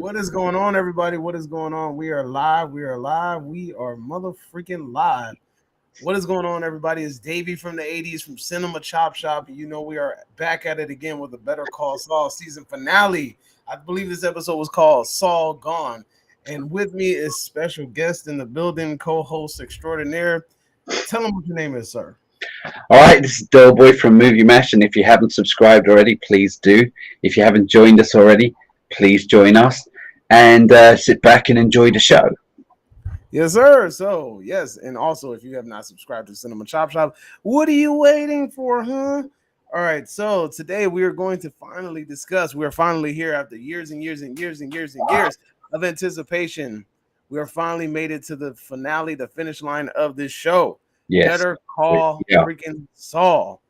What is going on, everybody? What is going on? We are live. We are live. We are mother freaking live. What is going on, everybody? It's Davey from the 80s from Cinema Chop Shop. You know, we are back at it again with a Better Call Saul season finale. I believe this episode was called Saul Gone. And with me is special guest in the building, co-host extraordinaire. Tell him what your name is, sir. All right, this is Doughboy from Movie Mash, and if you haven't subscribed already, please do. If you haven't joined us already, please join us and sit back and enjoy the show. Yes, sir. So, yes, and also if you have not subscribed to Cinema Chop Shop, what are you waiting for, huh? All right, so today we are going to finally discuss. We are finally here after years and years and years and years and years of anticipation. We are finally made it to the finale, the finish line of this show. Yes, Better Call freaking Saul.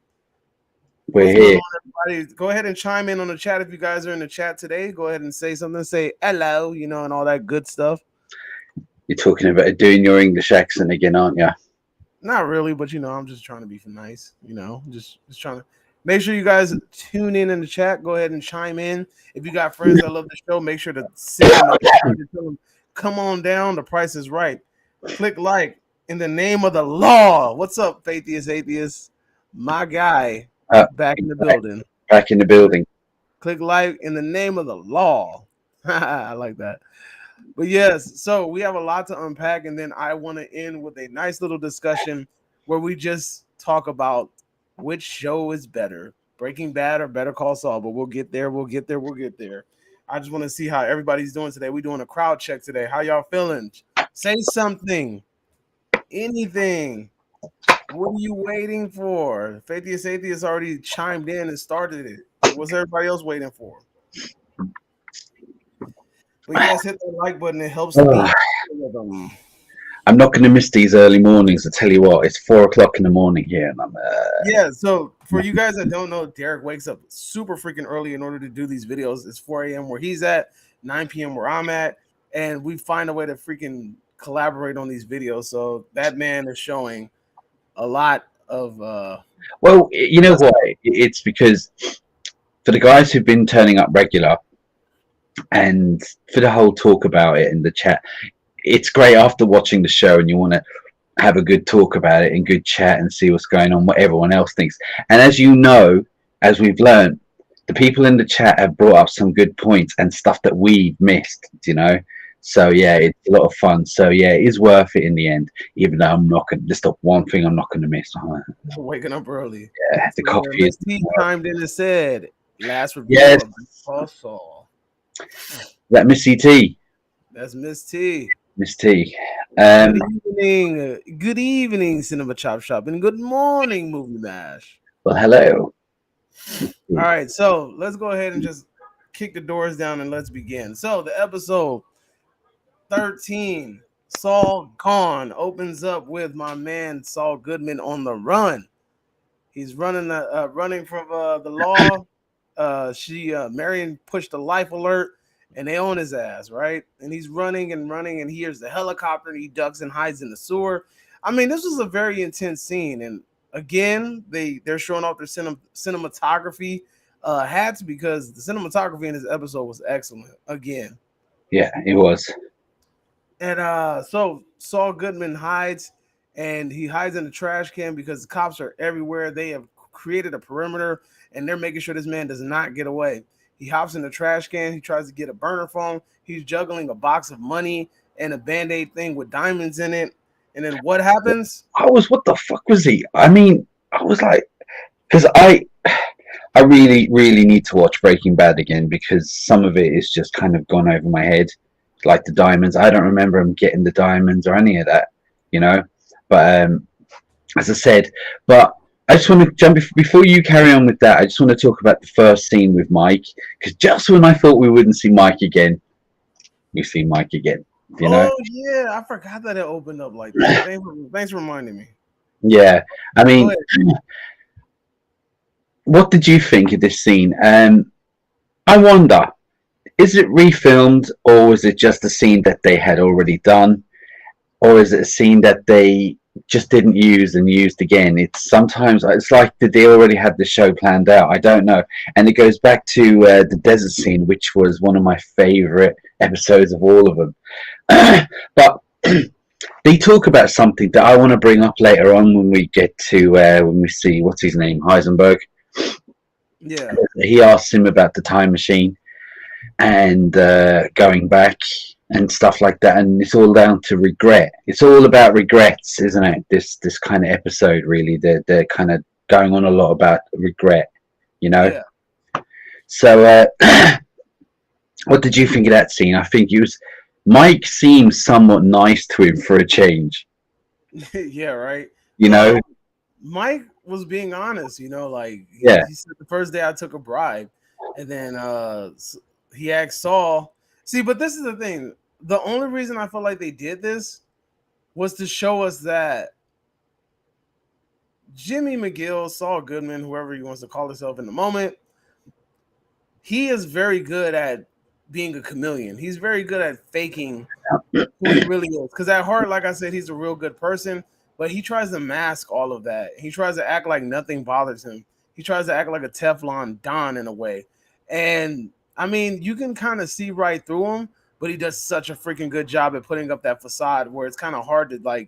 we're What's here. going on, everybody? Go ahead and chime in on the chat if you guys are in the chat today. Go ahead and say something. Say hello, and all that good stuff. You're talking about doing your English accent again, aren't you? Not really, but I'm just trying to be nice. Just trying to make sure you guys tune in the chat. Go ahead and chime in. If you got friends that love the show, make sure to send them a message and tell them, come on down. The price is right. Click like in the name of the law. What's up, Atheist? My guy, back in the building. Back in the building. Click like in the name of the law. I like that. But yes, so we have a lot to unpack, and then I want to end with a nice little discussion where we just talk about which show is better, Breaking Bad or Better Call Saul. But we'll get there. I just want to see how everybody's doing today. We're doing a crowd check today. How y'all feeling? Say something, anything. What are you waiting for? Atheist already chimed in and started it. What's everybody else waiting for? But yes, hit the like button. It helps me. I'm not going to miss these early mornings. I tell you what, it's 4:00 in the morning here, and I'm. Yeah. So for you guys that don't know, Derek wakes up super freaking early in order to do these videos. It's 4 a.m. where he's at, 9 p.m. where I'm at, and we find a way to freaking collaborate on these videos. So that man is showing a lot of. Well, you know why? It's because for the guys who've been turning up regular. And for the whole talk about it in the chat, it's great after watching the show and you want to have a good talk about it and good chat and see what's going on, what everyone else thinks. And as you know, as we've learned, the people in the chat have brought up some good points and stuff that we've missed, So yeah, it's a lot of fun. So yeah, it is worth it in the end, even though I'm not going to, there's not one thing I'm not going to miss. Waking up early. Yeah, the coffee is. He chimed in and said, last review Yes. of Saul. That Missy T. That's Miss T. Miss T. Good evening, Cinema Chop Shop, and good morning, Movie Mash. Well, hello. All right, so let's go ahead and just kick the doors down and let's begin. So the episode 13, Saul Gone, opens up with my man Saul Goodman on the run. He's running from the law. Marion pushed a life alert and they own his ass, right? And he's running and he hears the helicopter and he ducks and hides in the sewer. I mean, this was a very intense scene, and again, they're showing off their cinematography hats because the cinematography in this episode was excellent. Again, yeah, it was. And so Saul Goodman hides, and he hides in the trash can because the cops are everywhere. They have created a perimeter, and they're making sure this man does not get away. He hops in the trash can. He tries to get a burner phone. He's juggling a box of money and a Band-Aid thing with diamonds in it. And then what happens? What the fuck was he? I mean, I was like, because I really, really need to watch Breaking Bad again because some of it is just kind of gone over my head. Like the diamonds. I don't remember him getting the diamonds or any of that, But as I said, I just want to jump before you carry on with that. I just want to talk about the first scene with Mike, because just when I thought we wouldn't see Mike again, we see Mike again. Oh yeah, I forgot that it opened up like that. Thanks for reminding me. Yeah, I mean, what did you think of this scene? I wonder, is it refilmed or was it just a scene that they had already done, or is it a scene that they just didn't use and used again. It's sometimes it's like did they already had the show planned out? I don't know. And it goes back to the desert scene, which was one of my favorite episodes of all of them. But they talk about something that I want to bring up later on when we get to when we see what's his name, Heisenberg. Yeah. He asks him about the time machine and going back and stuff like that, and it's all down to regret. It's all about regrets, isn't it? This kind of episode, really, they're kind of going on a lot about regret, you know. Yeah. So, what did you think of that scene? I think it was Mike seems somewhat nice to him for a change. Yeah, right. You know, Mike was being honest, like yeah, he said the first day I took a bribe, and then he asked Saul. See, but this is the thing. The only reason I feel like they did this was to show us that Jimmy McGill, Saul Goodman, whoever he wants to call himself in the moment, he is very good at being a chameleon. He's very good at faking who he really is. Because at heart, like I said, he's a real good person, but he tries to mask all of that. He tries to act like nothing bothers him. He tries to act like a Teflon Don in a way. And I mean, you can kind of see right through him, but he does such a freaking good job at putting up that facade where it's kind of hard to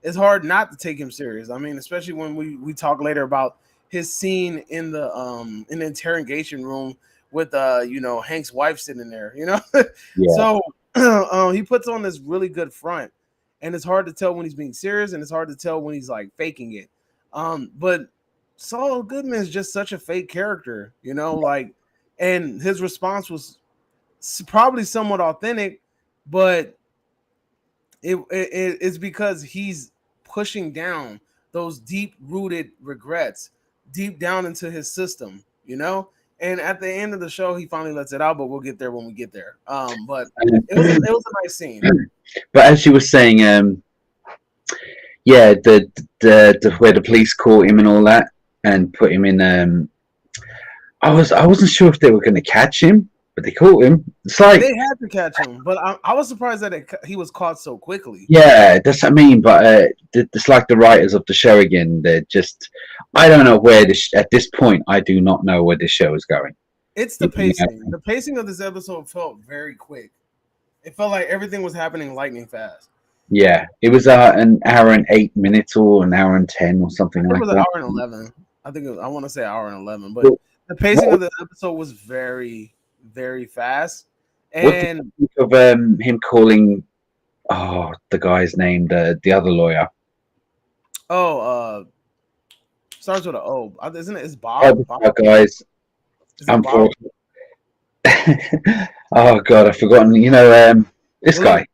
it's hard not to take him serious. I mean, especially when we talk later about his scene in the interrogation room with Hank's wife sitting there, yeah. So he puts on this really good front, and it's hard to tell when he's being serious, and it's hard to tell when he's like faking it. But Saul Goodman is just such a fake character, and his response was probably somewhat authentic, but it's because he's pushing down those deep rooted regrets deep down into his system, And at the end of the show, he finally lets it out, but we'll get there when we get there. But it was a nice scene. But as you were saying, yeah, the where the police caught him and all that, and put him in. I wasn't sure if they were going to catch him, but they caught him. It's like they had to catch him, but I was surprised that he was caught so quickly. Yeah, that's what I mean. But it's like the writers of the show again. They're just, I don't know where this at this point. I do not know where this show is going. It's the pacing. The pacing of this episode felt very quick. It felt like everything was happening lightning fast. Yeah, it was an hour and 8 minutes or an hour and 10 or something like that. It was an hour and 11. I think I want to say hour and 11, but the pacing of the episode was very, very fast. And what do you think of him calling the guy's name, the other lawyer? Starts with an O. Isn't it? It's Bob. Guys. Bob? Oh God, I've forgotten. This guy.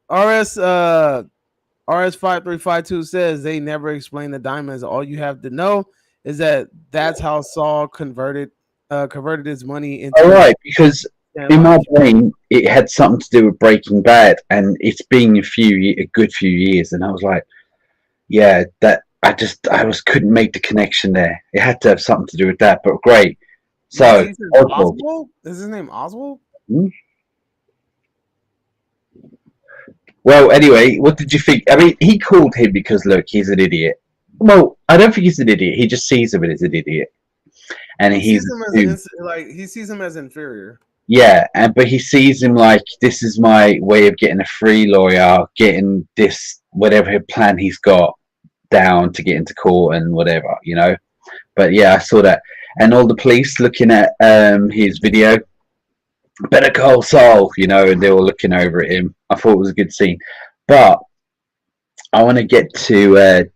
RS5352 says they never explain the diamonds. All you have to know is that's how Saul converted his money into. All right, because in my brain it had something to do with Breaking Bad, and it's been a good few years, and I was like, yeah, that I couldn't make the connection there. It had to have something to do with that, but great. So Oswald? Is his name Oswald? Hmm? Well, anyway, what did you think? I mean, he called him because look, he's an idiot. Well, I don't think he's an idiot. He just sees him as an idiot, and he sees him as inferior. Yeah, but he sees him like this is my way of getting a free lawyer, getting this whatever plan he's got down to get into court and whatever, But yeah, I saw that, and all the police looking at his video. Better call Saul, and they were looking over at him. I thought it was a good scene, but I want to get to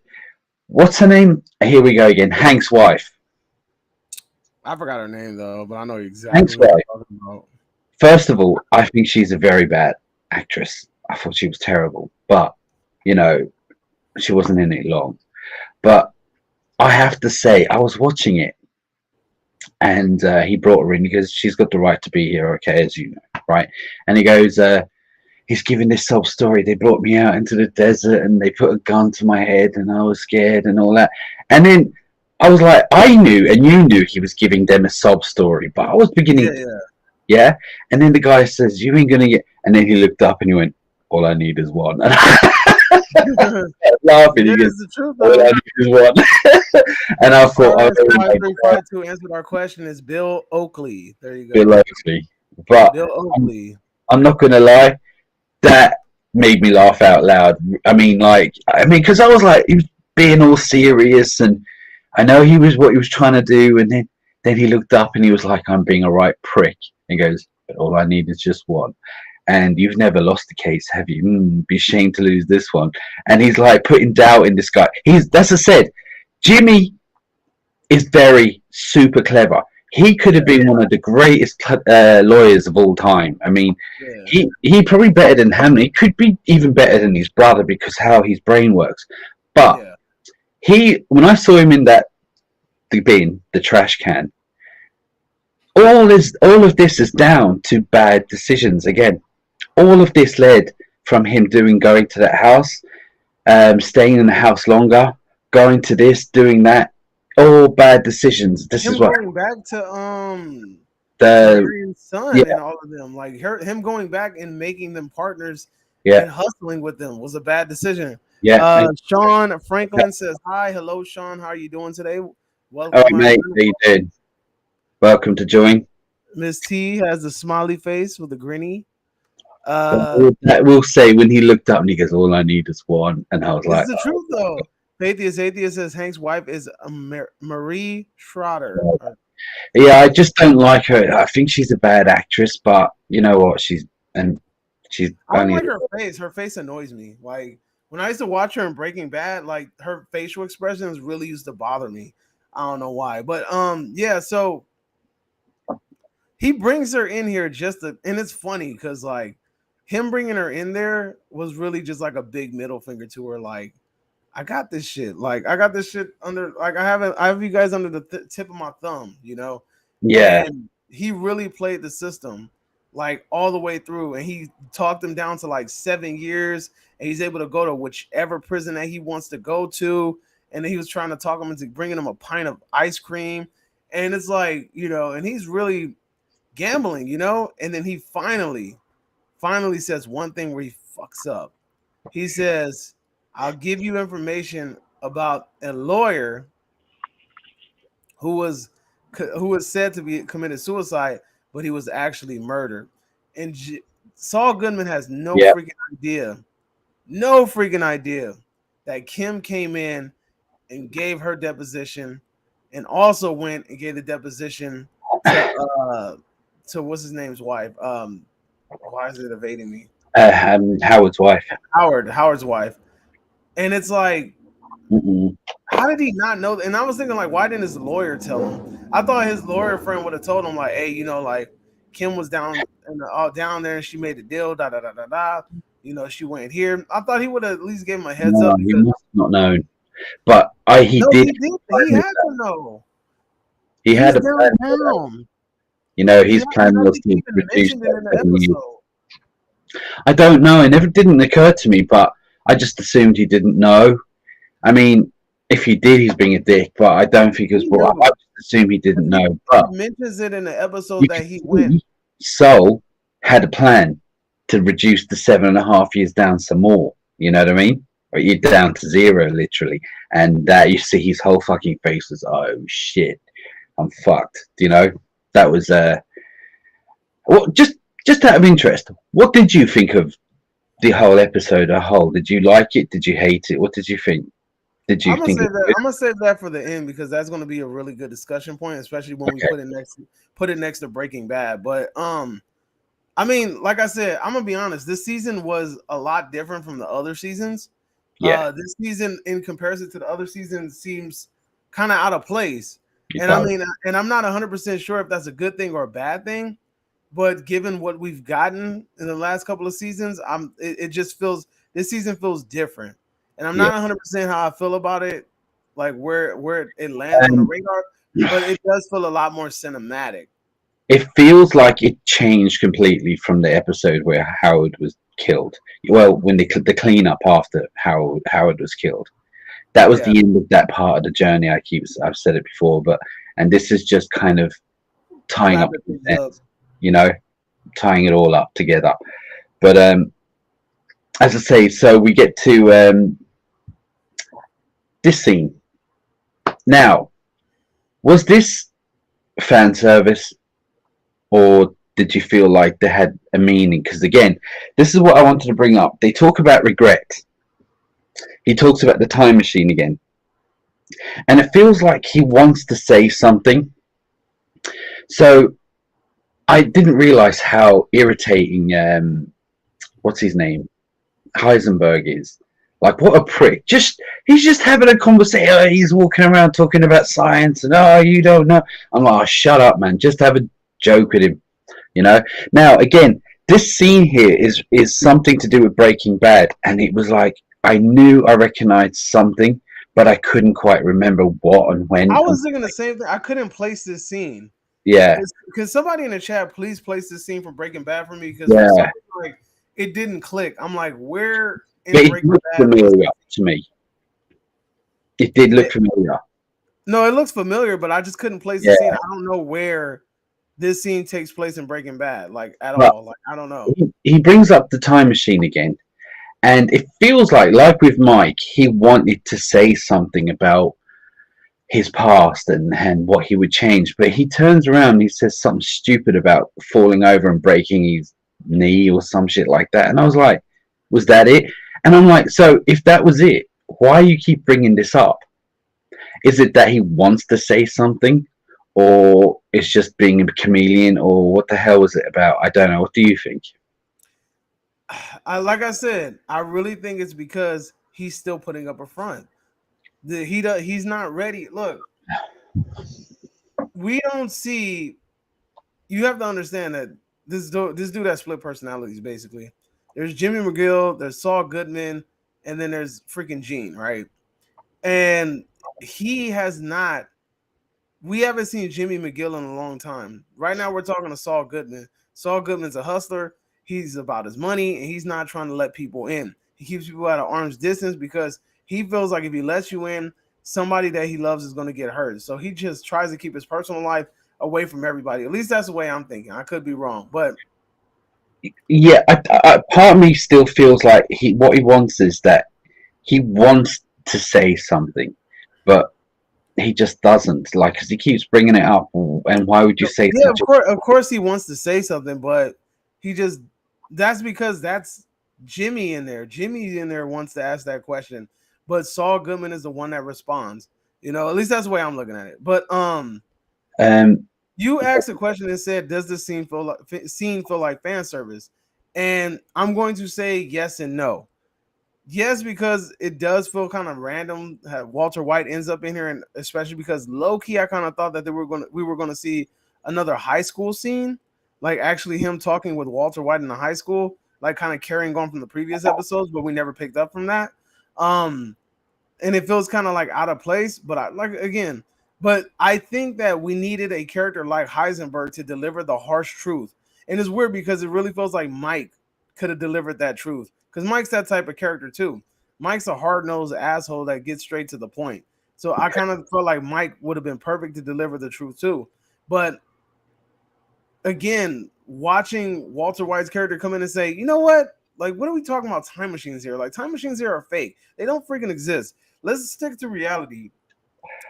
what's her name? Here we go again. Hank's wife. I forgot her name though, but I know exactly Hank's what wife. you're talking about. First of all, I think she's a very bad actress. I thought she was terrible, but she wasn't in it long. But I have to say, I was watching it, and he brought her in because she's got the right to be here, okay, as you know, right? And he goes, he's giving this sob story. They brought me out into the desert, and they put a gun to my head, and I was scared and all that. And then I was like, I knew, and you knew he was giving them a sob story, but I was beginning, yeah. And then the guy says, "You ain't gonna get," and then he looked up and he went, "All I need is one." Laughing. Yeah, He goes, it's the truth all I though. need is one. And I thought, oh my God, 5352 answered our question is Bill Oakley. There you Bill go. Oakley. But Bill I'm, Oakley. I'm not gonna lie, that made me laugh out loud. Because I was like, he was being all serious, and I know he was what he was trying to do, and then he looked up and he was like, I'm being a right prick. He goes, but all I need is just one. And you've never lost a case, have you? Be ashamed to lose this one. And he's like putting doubt in this guy. That's I said, Jimmy is very super clever. He could have Yeah, been one of the greatest lawyers of all time. I mean, yeah, he probably better than Hamlin. He could be even better than his brother because how his brain works. But yeah. when I saw him in the bin, the trash can, all of this is down to bad decisions again. All of this led from him going to that house, staying in the house longer, going to this, doing that. All bad decisions. This is Him what going back to the Marion's son yeah and all of them, like him going back and making them partners yeah and hustling with them was a bad decision. yeah. Sean Franklin says hi, hello Sean, how are you doing today? All Welcome, right, my mate. friend. How you doing? Welcome to join. Miss T has a smiley face with a grinny. That will say when he looked up and he goes, "All I need is one," and I was It's like, the truth though. Atheist says Hank's wife is Marie Schroeder. oh. "Yeah, I just don't like her. I think she's a bad actress, but you know what? She's I don't only like her face. Her face annoys me. Like when I used to watch her in Breaking Bad, like her facial expressions really used to bother me. I don't know why, but yeah. So he brings her in here and it's funny because like him bringing her in there was really just like a big middle finger to her. Like I got this shit. Like I got this shit under. Like I have you guys under the tip of my thumb. You know, yeah and he really played the system like all the way through, and he talked him down to like 7 years, and he's able to go to whichever prison that he wants to go to, and then he was trying to talk him into bringing him a pint of ice cream, and it's like and he's really gambling, and then he finally says one thing where he fucks up. He says, I'll give you information about a lawyer who was said to be committed suicide, but he was actually murdered. And Saul Goodman has yeah. no freaking idea that Kim came in and gave her deposition, and also went and gave the deposition to what's his name's wife. Why is it evading me? Howard's wife. Howard's wife. And it's like, Mm-mm. how did he not know? And I was thinking, like, why didn't his lawyer tell him? I thought his lawyer friend would have told him, like, hey, like Kim was down down there and she made a deal, da da da da da. She went here. I thought he would have at least gave him a heads No, up he because must not known. But he no, did. he did. He had to know. He He's had a plan. downtown. His plan I was think he to even reduce mentioned it in that the 7 years. episode. I don't know. It never didn't occur to me, but I just assumed he didn't know. I mean, if he did, he's being a dick. But I don't think it was brought up. I just assumed he didn't know. But He mentions it in the episode you that can he went. see Saul had a plan to reduce the 7.5 years down some more. You know what I mean? Or you're down to zero, literally. And you see his whole fucking face was, oh shit, I'm fucked. That was well, just out of interest, what did you think of the whole episode as a whole? Did you like it? Did you hate it? What did you think? Did you I'm gonna think say it was that good? I'm gonna save that for the end because that's gonna be a really good discussion point, especially when we Okay. put it next to Breaking Bad. But I mean, like I said, I'm gonna be honest. This season was a lot different from the other seasons. Yeah, This season, in comparison to the other season, seems kind of out of place. it And I does. mean, and I'm not 100% sure if that's a good thing or a bad thing. But given what we've gotten in the last couple of seasons, it just feels this season feels different, and I'm Yeah. not 100% how I feel about it, like where it lands on the And radar. But it does feel a lot more cinematic. it feels like it changed completely from the episode where Howard was killed. Well, when the cleanup after Howard was killed. That was Yeah, the end of that part of the journey. I've said it before, and this is just kind of tying up wrapping things the up. ends, tying it all up together. But as I say, so we get to this scene. Now, was this fan service, or did you feel like they had a meaning? Because again, this is what I wanted to bring up. They talk about regret. He talks about the time machine again, and it feels like he wants to say something. So I didn't realize how irritating what's his name, Heisenberg is. Like, what a prick! He's just having a conversation. Oh, he's walking around talking about science, and oh, you don't know. I'm like, oh, shut up, man. Just have a joke with him, you know. Now, again, this scene here is something to do with Breaking Bad, and it was like I knew I recognized something, but I couldn't quite remember what and when. I was thinking the same thing. I couldn't place this scene. Yeah, Can somebody in the chat please place this scene from Breaking Bad for me? Because for some yeah, reason, like it didn't click. I'm like, where yeah. in It Breaking looked Bad was familiar to me. It did look it? familiar. No, it looks familiar, but I just couldn't place the Yeah, scene. I don't know where this scene takes place in Breaking Bad, like at but all. Like I don't know. he brings up the time machine again, and it feels like with Mike, he wanted to say something about his past and what he would change, but he turns around and he says something stupid about falling over and breaking his knee or some shit like that. And I was like, was that it? And I'm like, so if that was it, why you keep bringing this up? Is it that he wants to say something, or it's just being a chameleon, or what the hell was it about? I don't know. What do you think? Like I said, I really think it's because he's still putting up a front. He's not ready. Look, we don't see. You have to understand that this dude has split personalities. Basically, there's Jimmy McGill, there's Saul Goodman, and then there's freaking Gene, right? And he has not. We haven't seen Jimmy McGill in a long time. Right now, we're talking to Saul Goodman. Saul Goodman's a hustler. He's about his money, and he's not trying to let people in. He keeps people at an arm's distance because he feels like if he lets you in, somebody that he loves is going to get hurt. So he just tries to keep his personal life away from everybody. At least that's the way I'm thinking. I could be wrong, but Yeah, part of me still feels like what he wants is that he wants to say something, but he just doesn't. Like, because he keeps bringing it up, and why would you say yeah, such a? of course, he wants to say something, but he just that's because that's Jimmy in there. Jimmy in there wants to ask that question, but Saul Goodman is the one that responds. You know, at least that's the way I'm looking at it. But Um, you asked a question and said, "Does this scene feel like fan service?" And I'm going to say yes and no. Yes, because it does feel kind of random that Walter White ends up in here, and especially because low key, I kind of thought that we were gonna see another high school scene, like actually him talking with Walter White in the high school, like kind of carrying on from the previous episodes, but we never picked up from that. Um, and it feels kind of like out of place. But I like again, but I think that we needed a character like Heisenberg to deliver the harsh truth. And it's weird because it really feels like Mike could have delivered that truth because Mike's that type of character too. Mike's a hard nosed asshole that gets straight to the point. So I kind of felt like Mike would have been perfect to deliver the truth too. But again, watching Walter White's character come in and say, you know what? Like, what are we talking about time machines here? Like, time machines here are fake. They don't freaking exist. Let's stick to reality.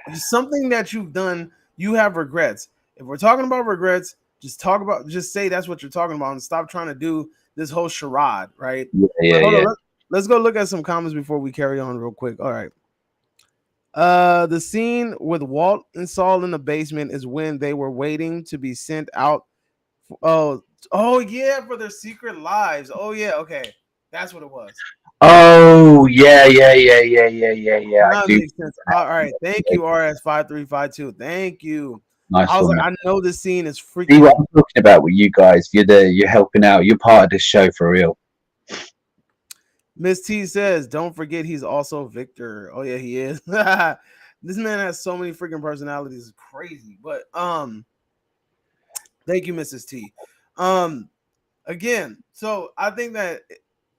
It's something that you've done, you have regrets. If we're talking about regrets, just say that's what you're talking about and stop trying to do this whole charade, right? yeah, But yeah, hold on, yeah. let's go look at some comments before we carry on real quick. All right. The scene with Walt and Saul in the basement is when they were waiting to be sent out. Oh, oh yeah, for their secret lives. Oh yeah, okay, that's what it was. Oh, yeah, yeah, yeah, yeah, yeah, yeah, yeah. I Now it do. makes sense. All right, thank you, RS5352. Thank you. Nice I was one, like, man. I know this scene is See what freaking. I'm talking about with you guys. You're helping out. You're part of this show for real. Miss T says, don't forget he's also Victor. Oh yeah, he is. This man has so many freaking personalities, it's crazy. But thank you, Mrs. T. Um, again, so I think that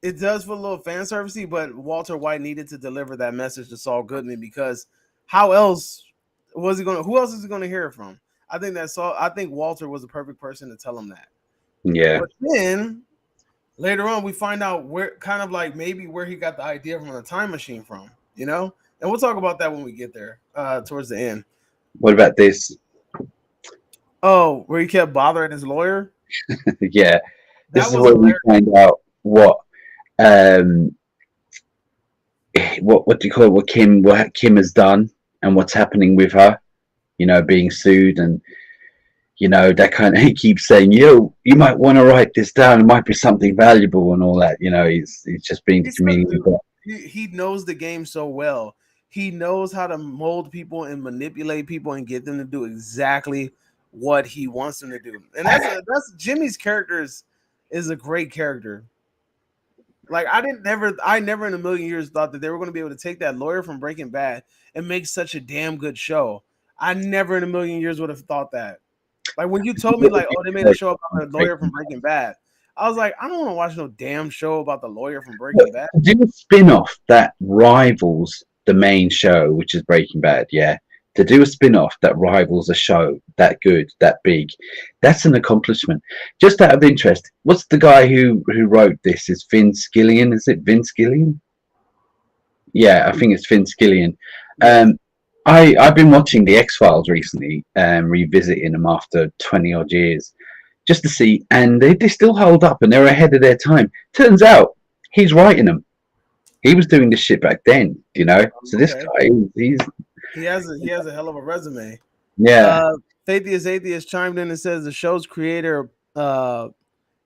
it does feel a little fan servicey, but Walter White needed to deliver that message to Saul Goodman because how else was he gonna? Who else is he gonna hear it from? I think that Saul. I think Walter was the perfect person to tell him that. Yeah. But then later on we find out where kind of like maybe where he got the idea from the time machine from, you know? And we'll talk about that when we get there, towards the end. What about this? Oh, where he kept bothering his lawyer? Yeah, this That is was where we hilarious. find out um what do you call it? What Kim has done and what's happening with her. You know, being sued and that kind of. He keeps saying, you might want to write this down. It might be something valuable and all that. He's just being the He's such comedian. a he knows the game so well. He knows how to mold people and manipulate people and get them to do exactly what he wants them to do. And that's Jimmy's character is a great character. Like I never in a million years thought that they were going to be able to take that lawyer from Breaking Bad and make such a damn good show. I never in a million years would have thought that. Like when you told me like, oh, they made a show about the lawyer from Breaking Bad, I was like, I don't want to watch no damn show about the lawyer from Breaking Bad. Do a spin-off that rivals the main show, which is Breaking Bad. Yeah, to do a spin-off that rivals a show that good, that big, that's an accomplishment. Just out of interest, what's the guy who wrote this? Is Vince Gillian? Is it Vince Gillian? Yeah, I think it's Vince Gillian. Yeah. I've been watching the X Files recently, revisiting them after 20 odd years, just to see, and they still hold up and they're ahead of their time. Turns out he's writing them. He was doing this shit back then. So this Okay. guy, he's He has a hell of a resume. yeah. Uh Faithius Atheist chimed in and says the show's creator,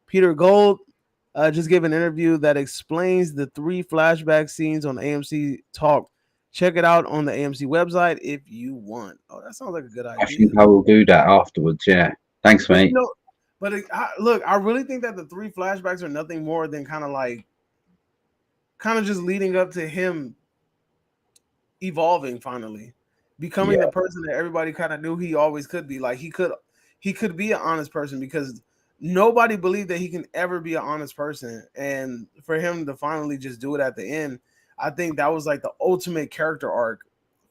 Peter Gold, just gave an interview that explains the 3 flashback scenes on AMC Talk. Check it out on the AMC website if you want. Oh, that sounds like a good I idea. think I will do that afterwards. Yeah, thanks, But mate. look, I really think that the 3 flashbacks are nothing more than kind of just leading up to him evolving finally, becoming Yeah, the person that everybody kind of knew he always could be. Like he could be an honest person because nobody believed that he can ever be an honest person. And for him to finally just do it at the end, I think that was like the ultimate character arc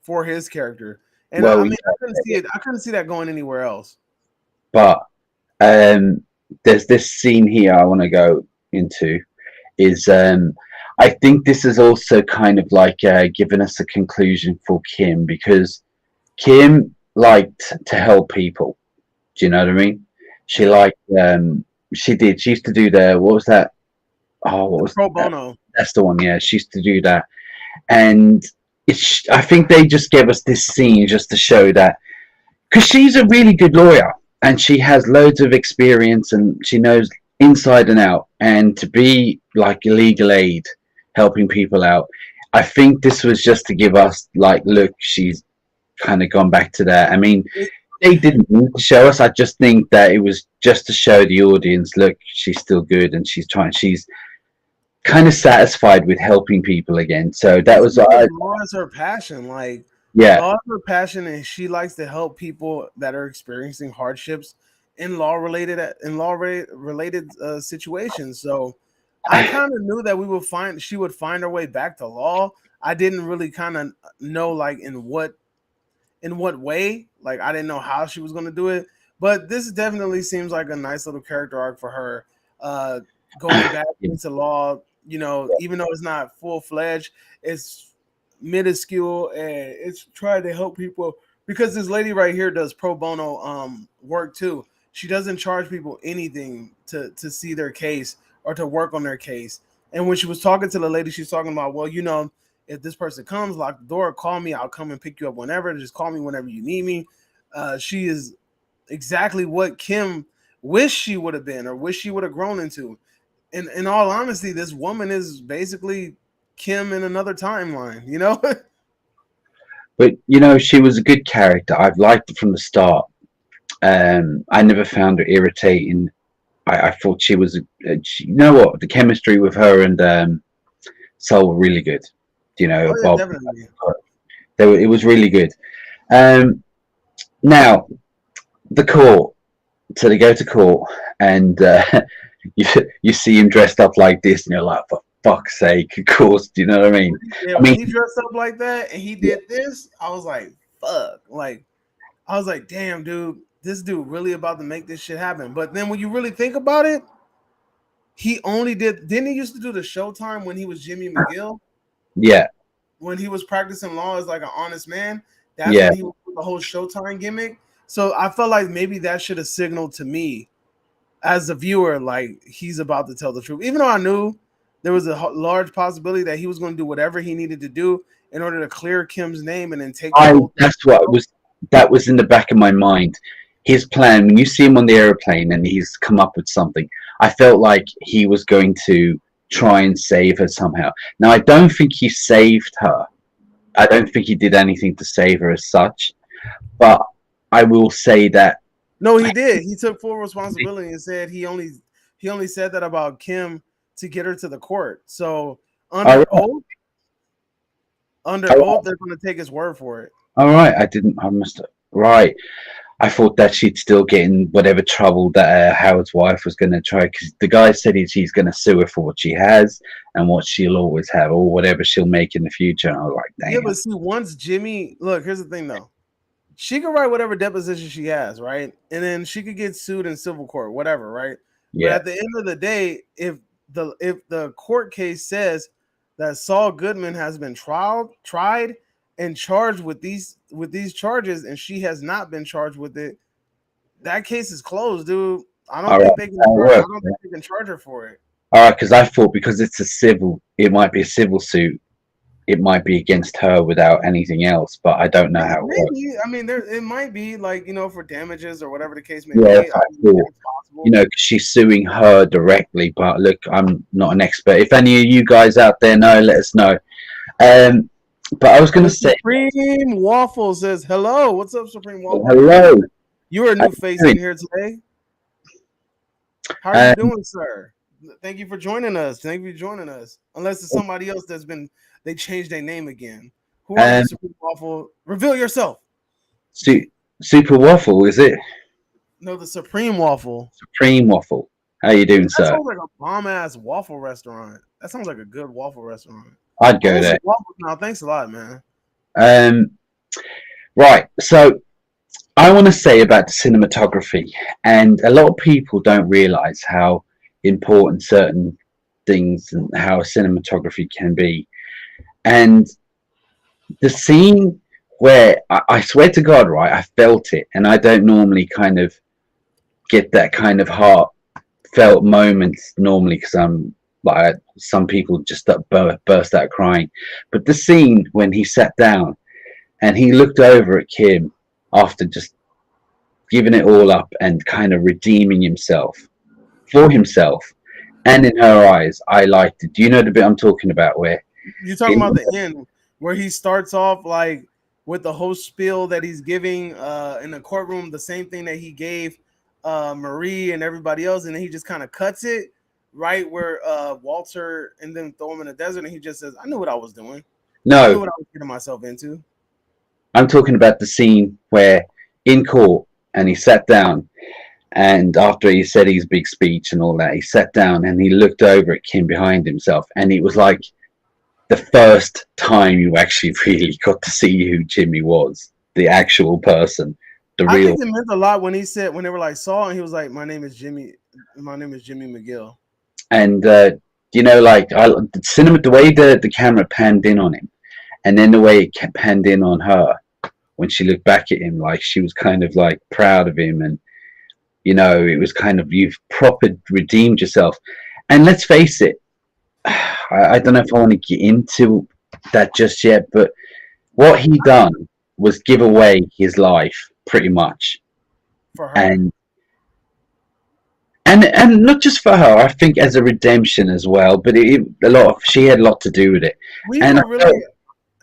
for his character. And I well, mean, I couldn't see that going anywhere else. but there's this scene here I want to go into. Is I think this is also kind of like giving us a conclusion for Kim, because Kim liked to help people. Do you know what I mean? She Yeah, liked she did. She used to do the what was that? Oh, what the was pro that? bono. That's the one. Yeah, she used to do that, and I think they just gave us this scene just to show that, because she's a really good lawyer and she has loads of experience and she knows inside and out. And to be like legal aid, helping people out, I think this was just to give us like, look, she's kind of gone back to that. I mean, It, they didn't need to show us. I just think that it was just to show the audience, look, she's still good and she's kind of satisfied with helping people again. So that It's was, because law is her passion. Like yeah, law is her passion, and she likes to help people that are experiencing hardships in law related situations. So I kind of knew that she would find her way back to law. I didn't really kind of know like in what way. Like I didn't know how she was going to do it. But this definitely seems like a nice little character arc for her. Uh, Going back into law, even though it's not full fledged, it's minuscule and it's trying to help people because this lady right here does pro bono work too. She doesn't charge people anything to see their case or to work on their case. And when she was talking to the lady, she's talking about, well, if this person comes, lock the door, call me, I'll come and pick you up whenever. Just call me whenever you need me. She is exactly what Kim wished she would have been or wish she would have grown into. In all honesty, this woman is basically Kim in another timeline. but she was a good character. I've liked it from the start. I never found her irritating. I thought she was, you know what, the chemistry with her and Saul were really good. Oh yeah, Bob, definitely. it was really good. Um, Now the court, so they go to court, and you you see him dressed up like this, and you're like, for fuck's sake, of course. Do you know what I mean? Yeah, I when mean, he dressed up like that and he did this, I was like, fuck. Like, I was like, damn, dude, this dude really about to make this shit happen. But then when you really think about it, he only didn't he used to do the Showtime when he was Jimmy McGill? Yeah, When he was practicing law as like an honest man, that's yeah. when he was the whole Showtime gimmick. So I felt like maybe that should have signaled to me as a viewer, like he's about to tell the truth. Even though I knew there was a large possibility that he was going to do whatever he needed to do in order to clear Kim's name and then take the I whole thing. That's what it was. That was in the back of my mind. His plan, when you see him on the aeroplane and he's come up with something, I felt like he was going to try and save her somehow. Now, I don't think he saved her. I don't think he did anything to save her as such. But I will say that. No, he did. He took full responsibility and said he only said that about Kim to get her to the court. So All under right, oath, under all oath, right, they're going to take his word for it. all right. I didn't. I must. Right. I thought that she'd still get in whatever trouble that Howard's wife was going to try, because the guy said he's going to sue her for what she has and what she'll always have, or whatever she'll make in the future. And I was like, Yeah, damn. but see, once Jimmy, look, here's the thing though. She could write whatever deposition she has, right? And then she could get sued in civil court, whatever, right? But Yeah. at the end of the day, if the court case says that Saul Goodman has been tried and charged with these charges, and she has not been charged with it, that case is closed, dude. I don't All right. think they can That'll charge. I work. don't think they can charge her for it. All right. Because I thought, because it's a civil, it might be a civil suit. It might be against her without anything else, but I don't know how it works. Maybe. I mean, it might be like for damages or whatever the case may Yeah, be. that's I what I mean, thought. it's possible. 'Cause she's suing her directly. But look, I'm not an expert. If any of you guys out there know, let us know. Um, but I was going to The say, Supreme Waffle says, "Hello, what's up, Supreme Waffle? hello. You're a How new you face in doing? here today. How are you Um, doing, sir? Thank you for joining us. Thank you for joining us. Unless it's somebody else they changed their name again. Who are you, um, Supreme Waffle? Reveal yourself. Su- Super Waffle, is it? No, the Supreme Waffle. Supreme Waffle. How you doing, That sir? sounds like a bomb ass waffle restaurant. That sounds like a good waffle restaurant. I'd I go want some there. waffles now. Thanks a lot, man. Um, right. So I want to say about the cinematography, and a lot of people don't realize how important certain things and how cinematography can be. And the scene where I swear to God, right, I felt it, and I don't normally kind of get that kind of heartfelt moments normally, because I'm like, some people just burst out crying. But the scene when he sat down and he looked over at Kim after just giving it all up and kind of redeeming himself for himself and in her eyes, I liked it. Do you know the bit I'm talking about where You're talking in about the end where he starts off like with the whole spiel that he's giving in the courtroom, the same thing that he gave Marie and everybody else, and then he just kind of cuts it right where Walter and then throw him in the desert, and he just says, "I knew what I was doing. I knew no, what I was getting myself into." I'm talking about the scene where in court and he sat down, and after he said his big speech and all that, he sat down and he looked over at Kim behind himself, and it was like the first time you actually really got to see who Jimmy was, the actual person, the I real. think it meant a lot when he said when they were like Saul, and he was like, "My name is Jimmy. My name is Jimmy McGill." And like the cinema, the way the camera panned in on him, and then the way it panned in on her when she looked back at him, like she was kind of like proud of him, and it was kind of, you've proper redeemed yourself. And let's face it, I don't know if I want to get into that just yet, but what he done was give away his life pretty much, For her, and and not just for her, I think as a redemption as well. But she had a lot to do with it, we and I were really felt,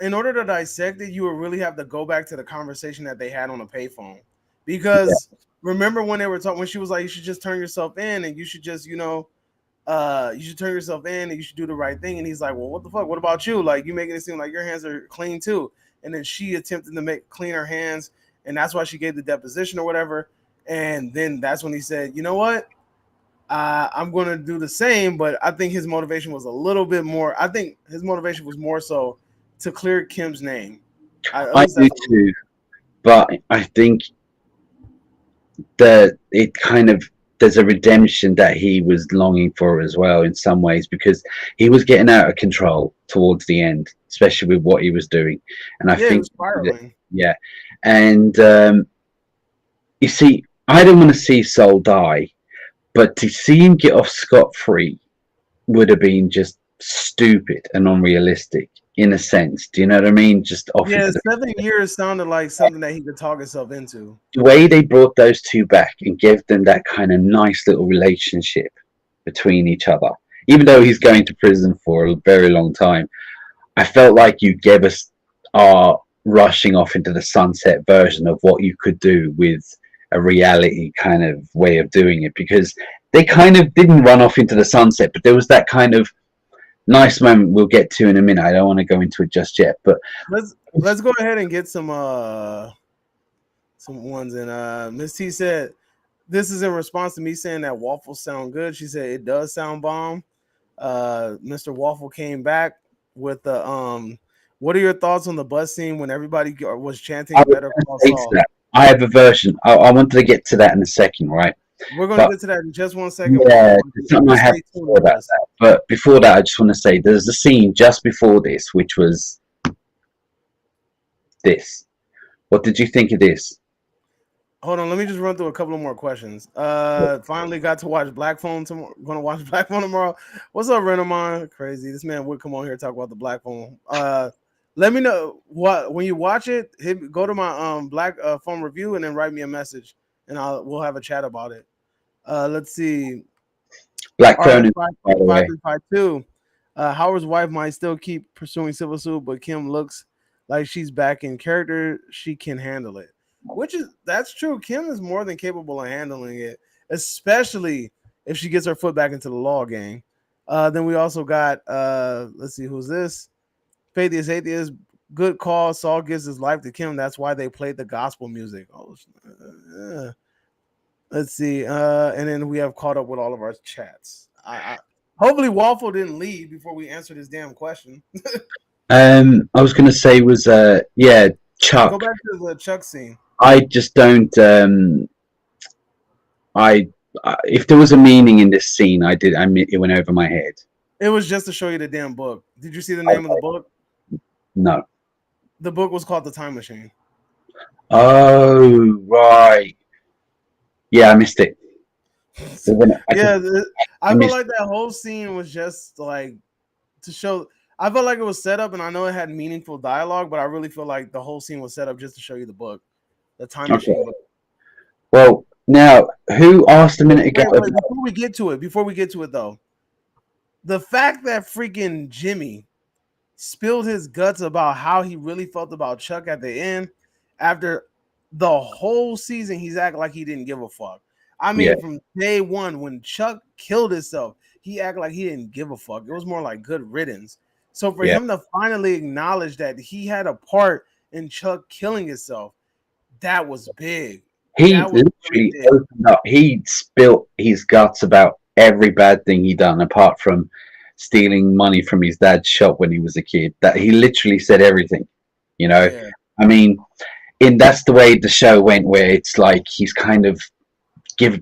in order to dissect it, you would really have to go back to the conversation that they had on the payphone. yeah, Because remember when they were talking, when she was like, "You should just turn yourself in, and you should just, you should turn yourself in, and you should do the right thing." And he's like, "Well, what the fuck? What about you? Like, you making it seem like your hands are clean too." And then she attempted to make clean her hands, and that's why she gave the deposition or whatever. And then that's when he said, "You know what? I'm going to do the same," but I think his motivation was a little bit more. I think his motivation was more so to clear Kim's name. At I least do that's what too. But I think that it kind of there's a redemption that he was longing for as well in some ways, because he was getting out of control towards the end, especially with what he was doing. And I Yeah, it think was spiraling. yeah, and you see, I don't want to see Saul die, but to see him get off scot free would have been just stupid and unrealistic in a sense. Do you know what I mean? Just off Yeah, into the 7 years sounded like something that he could talk himself into. way they brought those two back and gave them that kind of nice little relationship between each other. Even though he's going to prison for a very long time, I felt like you gave us our rushing off into the sunset version of what you could do with a reality kind of way of doing it, because they kind of didn't run off into the sunset, but there was that kind of nice moment we'll get to in a minute. I don't want to go into it just yet, but Let's go ahead and get some ones in. Miss T said this is in response to me saying that waffles sound good. She said it does sound bomb. Mr. Waffle came back with the what are your thoughts on the bus scene when everybody was chanting Better Call Saul? I have a version. I wanted to get to that in a second, right? We're going to get to that in just 1 second. Yeah, something I have to say about that. But before that, I just want to say there's a scene just before this, which was this. What did you think of this? Hold on, let me just run through a couple of more questions. Finally got to watch Black Phone tomorrow. Going to watch Black Phone tomorrow. What's up, Renamon? Crazy. This man would come on here and talk about the Black Phone. Let me know what when you watch it. Go to my Black Phone review and then write me a message, and we'll have a chat about it. Let's see. Black Phone, by the way. 5352. Howard's wife might still keep pursuing civil suit, but Kim looks like she's back in character. She can handle it. That's true. Kim is more than capable of handling it, especially if she gets her foot back into the law game. Then we also got let's see, who's this? Faithius Atheist. Good call. Saul gives his life to Kim. That's why they played the gospel music. Let's see. And then we have caught up with all of our chats. Hopefully Waffle didn't leave before we answered this damn question. I was gonna say was Chuck. Go back to the Chuck scene. I just don't. If there was a meaning in this scene, it went over my head. It was just to show you the damn book. Did you see the name of the book? No. The book was called The Time Machine. Oh, right. Yeah, I missed it. I feel like that whole scene was just like to show. I felt like it was set up, and I know it had meaningful dialogue, but I really feel like the whole scene was set up just to show you the book. The Time Machine book. Well, now, who asked a minute ago? Wait, before we get to it, though, the fact that freaking Jimmy spilled his guts about how he really felt about Chuck at the end, after the whole season, he's acting like he didn't give a fuck. I mean, from day one, when Chuck killed himself, he acted like he didn't give a fuck. It was more like good riddance. So for him to finally acknowledge that he had a part in Chuck killing himself, that was big. He literally opened up. He spilt his guts about every bad thing he done, apart from stealing money from his dad's shop when he was a kid. That he literally said everything. You know, I mean, that's the way the show went, where it's like he's kind of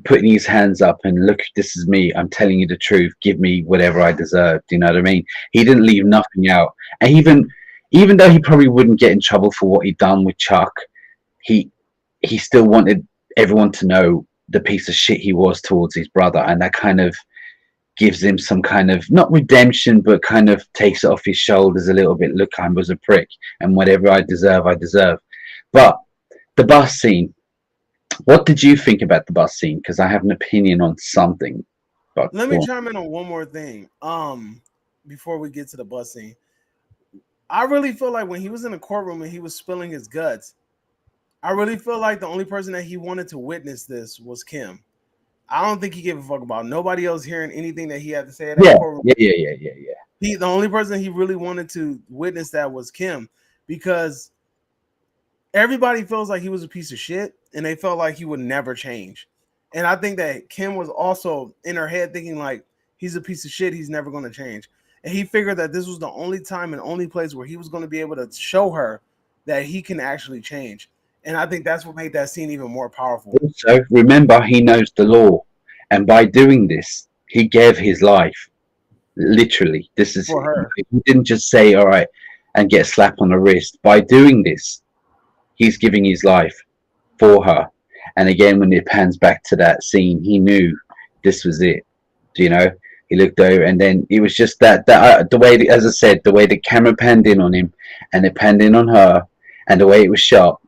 putting his hands up and look, this is me. I'm telling you the truth. Give me whatever I deserve. Do you know what I mean? He didn't leave nothing out. And even though he probably wouldn't get in trouble for what he'd done with Chuck, he still wanted everyone to know the piece of shit he was towards his brother, and that kind of gives him some kind of, not redemption, but kind of takes it off his shoulders a little bit. Look, I was a prick, and whatever I deserve, I deserve. But the bus scene, what did you think about the bus scene? Because I have an opinion on something. But let me chime in on one more thing. Before we get to the bus scene, I really feel like when he was in the courtroom and he was spilling his guts, I really feel like the only person that he wanted to witness this was Kim. I don't think he gave a fuck about nobody else hearing anything that he had to say. The only person he really wanted to witness that was Kim, because everybody feels like he was a piece of shit, and they felt like he would never change. And I think that Kim was also in her head thinking like, he's a piece of shit, he's never going to change. And he figured that this was the only time and only place where he was going to be able to show her that he can actually change. And I think that's what made that scene even more powerful. Also, remember, he knows the law. And by doing this, he gave his life. Literally, this is for her. he didn't just say all right and get a slap on the wrist. By doing this, he's giving his life for her. And again, when it pans back to that scene, he knew this was it. You know, he looked over, and then it was just that the way, as I said, the way the camera panned in on him, and it panned in on her, and the way it was shot,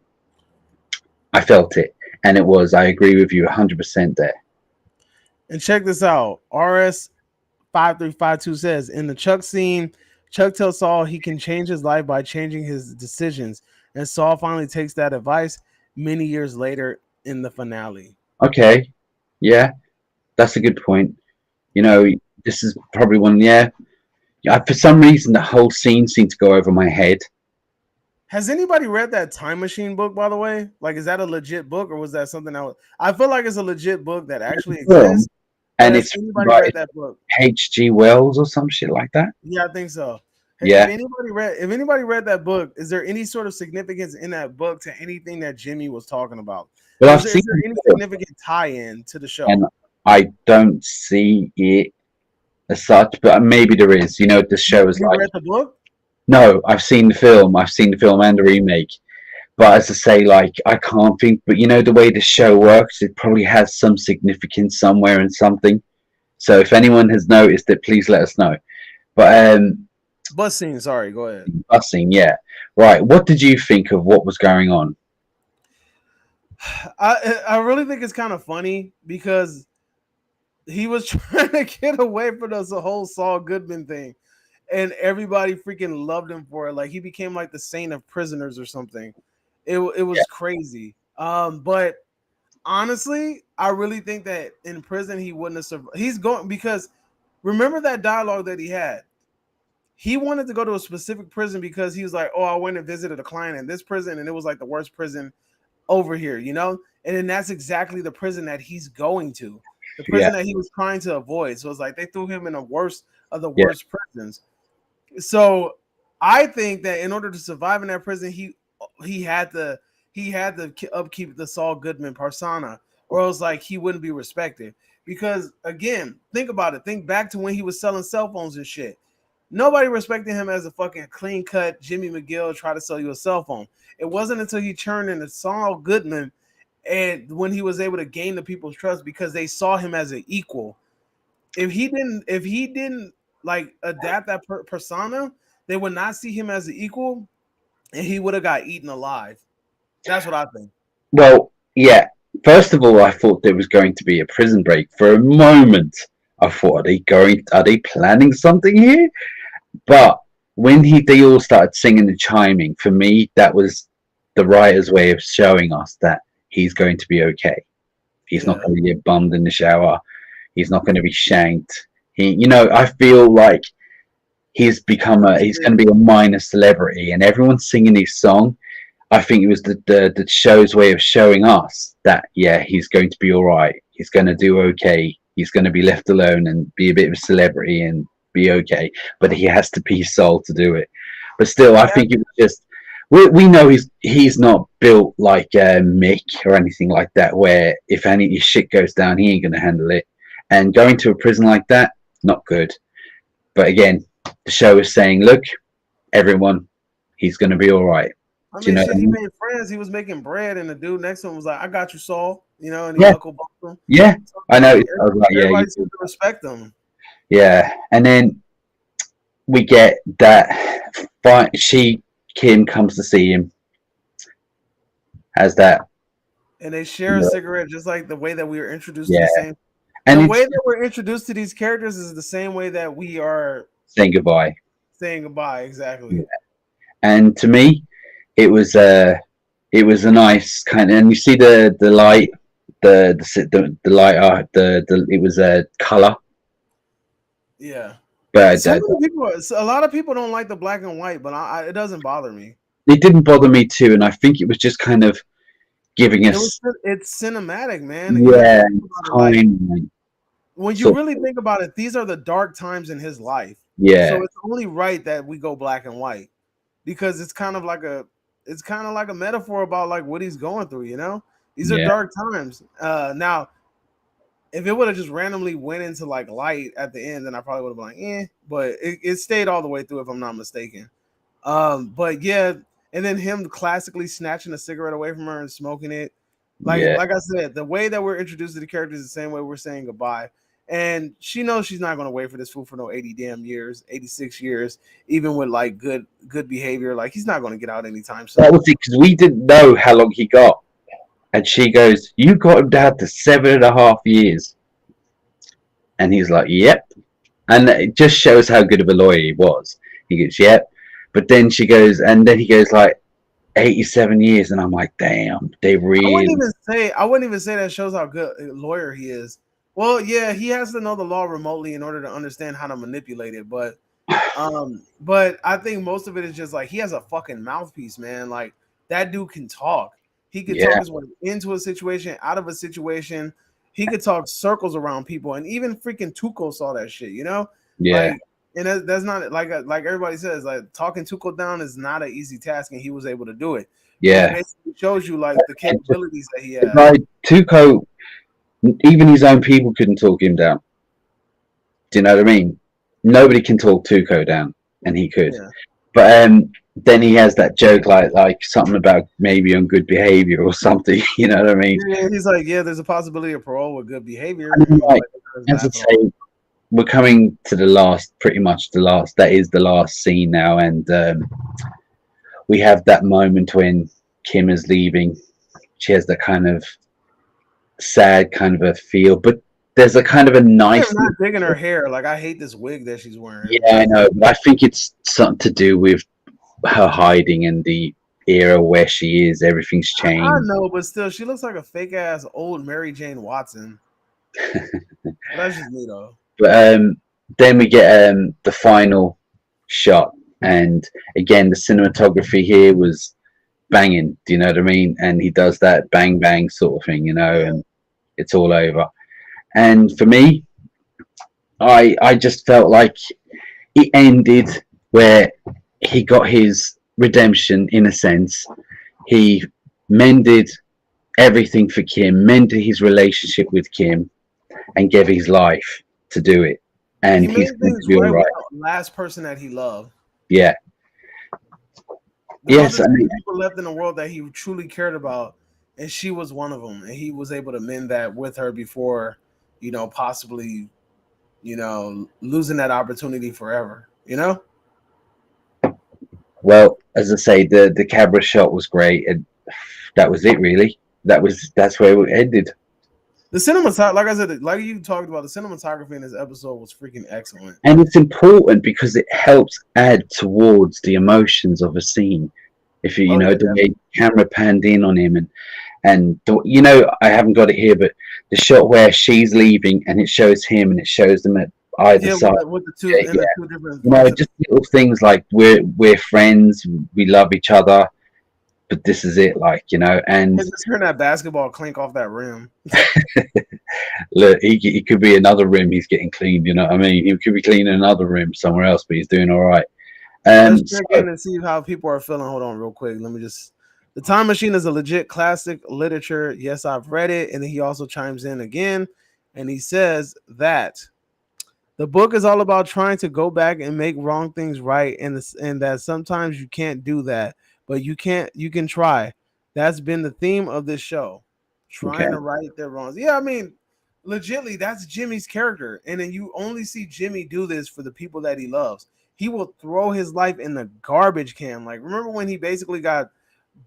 I felt it, and it was. I agree with you 100% there. And check this out. RS5352 says in the Chuck scene, Chuck tells Saul he can change his life by changing his decisions. And Saul finally takes that advice many years later in the finale. Okay, yeah, that's a good point. You know, this is probably one. Yeah, for some reason, the whole scene seemed to go over my head. Has anybody read that Time Machine book, by the way? Like, is that a legit book or was that something that was, I feel like it's a legit book that actually Film, exists. But and has it's anybody by read that book? H.G. Wells or some shit like that. Yeah, I think so. Yeah. If anybody read that book, is there any sort of significance in that book to anything that Jimmy was talking about? Well, I've Is seen there any it, significant tie-in to the show? and I don't see it as such, but maybe there is. You know, the show is You like, read the book? no, I've seen the film. I've seen the film and the remake. But as I say, like, I can't think. But you know, the way the show works, it probably has some significance somewhere and something. So if anyone has noticed it, please let us know. But Bus scene, sorry, go ahead. busing, yeah, right. What did you think of what was going on? I really think it's kind of funny because he was trying to get away from this whole Saul Goodman thing, and everybody freaking loved him for it. Like he became like the saint of prisoners or something. It Yeah, was crazy. But honestly, I really think that in prison he wouldn't have survived. He's going because remember that dialogue that he had. He wanted to go to a specific prison because he was like, "Oh, I went and visited a client in this prison, and it was like the worst prison over here," you know? And then that's exactly the prison that he's going to, the yeah, prison that he was trying to avoid. So it's like they threw him in the worst of the yeah, worst prisons. So I think that in order to survive in that prison, he had to upkeep the Saul Goodman persona, or else like he wouldn't be respected. Because again, think about it. Think back to when he was selling cell phones and shit. Nobody respected him as a fucking clean cut Jimmy McGill try to sell you a cell phone. It wasn't until he turned into Saul Goodman and when he was able to gain the people's trust because they saw him as an equal. If he didn't like adapt that persona, they would not see him as an equal, and he would have got eaten alive. That's what I think. well, yeah. First of all, I thought there was going to be a prison break. For a moment, I thought, are they planning something here? But when they all started singing and chiming, for me, that was the writer's way of showing us that he's going to be okay. He's not Yeah, going to get bummed in the shower. He's not going to be shanked. I feel like he's going to be a minor celebrity, and everyone's singing his song. I think it was the show's way of showing us that yeah, he's going to be all right. He's going to do okay. He's going to be left alone and be a bit of a celebrity and be okay. But he has to be Saul to do it. But still, I think it was just we know he's not built like Mick or anything like that. Where if any shit goes down, he ain't going to handle it. And going to a prison like that, not good. But again, the show is saying, look, everyone, he's going to be all right. I Do you mean, know what shit. I He mean? made friends. He was making bread, and the dude next to him was like, "I got you, Saul," you know, and he Yeah, knuckle bumped him. yeah. So I I know. mean, I was like, yeah, everybody seems to respect him. yeah. And then we get that fight. Kim comes to see him. Has that? And they share a cigarette just like the way that we were introduced to Yeah. the same. And The way it's that we're introduced to these characters is the same way that we are saying goodbye. saying goodbye. Yeah. Exactly. And to me, it was it was a nice kind of, and you see the light, the light, it was a color, Yeah. but Some of the people, a lot of people don't like the black and white, but it doesn't bother me. it didn't bother me too. And I think it was just kind of giving us, It's cinematic, man. You have to yeah, think about it. Like time, when you sort really think about it, these are the dark times in his life. yeah, So it's only right that we go black and white because it's kind of like a metaphor about like what he's going through. You know, these are yeah, dark times. Now if it would have just randomly went into like light at the end, then I probably would have been like, eh. But it stayed all the way through, if I'm not mistaken. But yeah, and then him classically snatching a cigarette away from her and smoking it. Yeah, Like I said, the way that we're introduced to the characters is the same way we're saying goodbye. And she knows she's not gonna wait for this fool for no 80 damn years, 86 years, even with like good behavior. Like he's not gonna get out anytime that soon. was it because we didn't know how long he got, and she goes, "You got him down to 7.5 years," and he's like, "Yep," and it just shows how good of a lawyer he was. He goes, "Yep," but then she goes, and then he goes like 87 years, and I'm like, "Damn, they really." I wouldn't even say that shows how good a lawyer he is. Well, yeah, he has to know the law remotely in order to understand how to manipulate it, but I think most of it is just like he has a fucking mouthpiece, man. Like that dude can talk. He could talk Yeah, his way into a situation, out of a situation. He could talk circles around people, and even freaking Tuco saw that shit. You know, yeah, like, and that's not like everybody says. Like talking Tuco down is not an easy task, and he was able to do it, which yeah. basically shows you like the And just capabilities that he the has. guy Tuco, even his own people couldn't talk him down. Do you know what I mean? Nobody can talk Tuco down, and he could. Yeah, But then he has that joke like something about maybe on good behavior or something. You know what I mean? yeah. He's like, yeah, there's a possibility of parole with good behavior, And and I'm like, motherfuckers as I laugh it off. say, we're coming to the last, pretty much the last. That is the last scene now, and we have that moment when Kim is leaving. She has that kind of sad kind of a feel, but there's a kind of a I'm nice. not digging her hair. Like I hate this wig that she's wearing. Yeah, I know, but I think it's something to do with her hiding in the era where she is. Everything's I changed. know, but still, she looks like a fake ass old Mary Jane Watson. But that's just me though. But then we get the final shot, and again, the cinematography here was banging. Do you know what I mean? And he does that bang bang sort of thing, Yeah. and it's all over. And for me, I just felt like it ended where he got his redemption in a sense. He mended everything for Kim, mended his relationship with Kim, and gave his life to do it. He And he's made going to things be all right with right. the last person that he loved. Yeah. There Yes. wasn't I too mean, many people left in the world that he truly cared about, and she was one of them. And he was able to mend that with her before, possibly, losing that opportunity forever. You know. well, as I say, the camera shot was great, and that was it. Really, that's where it ended. The cinematography, like I said, like you talked about, the cinematography in this episode was freaking excellent. And it's important because it helps add towards the emotions of a scene. If you Oh know yeah, the way definitely. camera panned in on him, and I haven't got it here, but the shot where she's leaving and it shows him and it shows them at either Yeah, side. with the two Yeah, in yeah. the two different parts of the. Just little things like we're friends, we love each other, but this is it, and And just hearing that basketball clink off that rim. look, he could be another room he's getting cleaned. You know what I mean? He could be cleaning another room somewhere else, but he's doing all right. Let's So check in and see how people are feeling. Hold on, real quick. Let me just. The Time Machine is a legit classic literature. Yes, I've read it. And then he also chimes in again, and he says that the book is all about trying to go back and make wrong things right, and that sometimes you can't do that, but you can try. That's been the theme of this show, okay, trying to right their wrongs. Yeah, I mean, legitly, that's Jimmy's character, and then you only see Jimmy do this for the people that he loves. He will throw his life in the garbage can. Like, remember when he basically got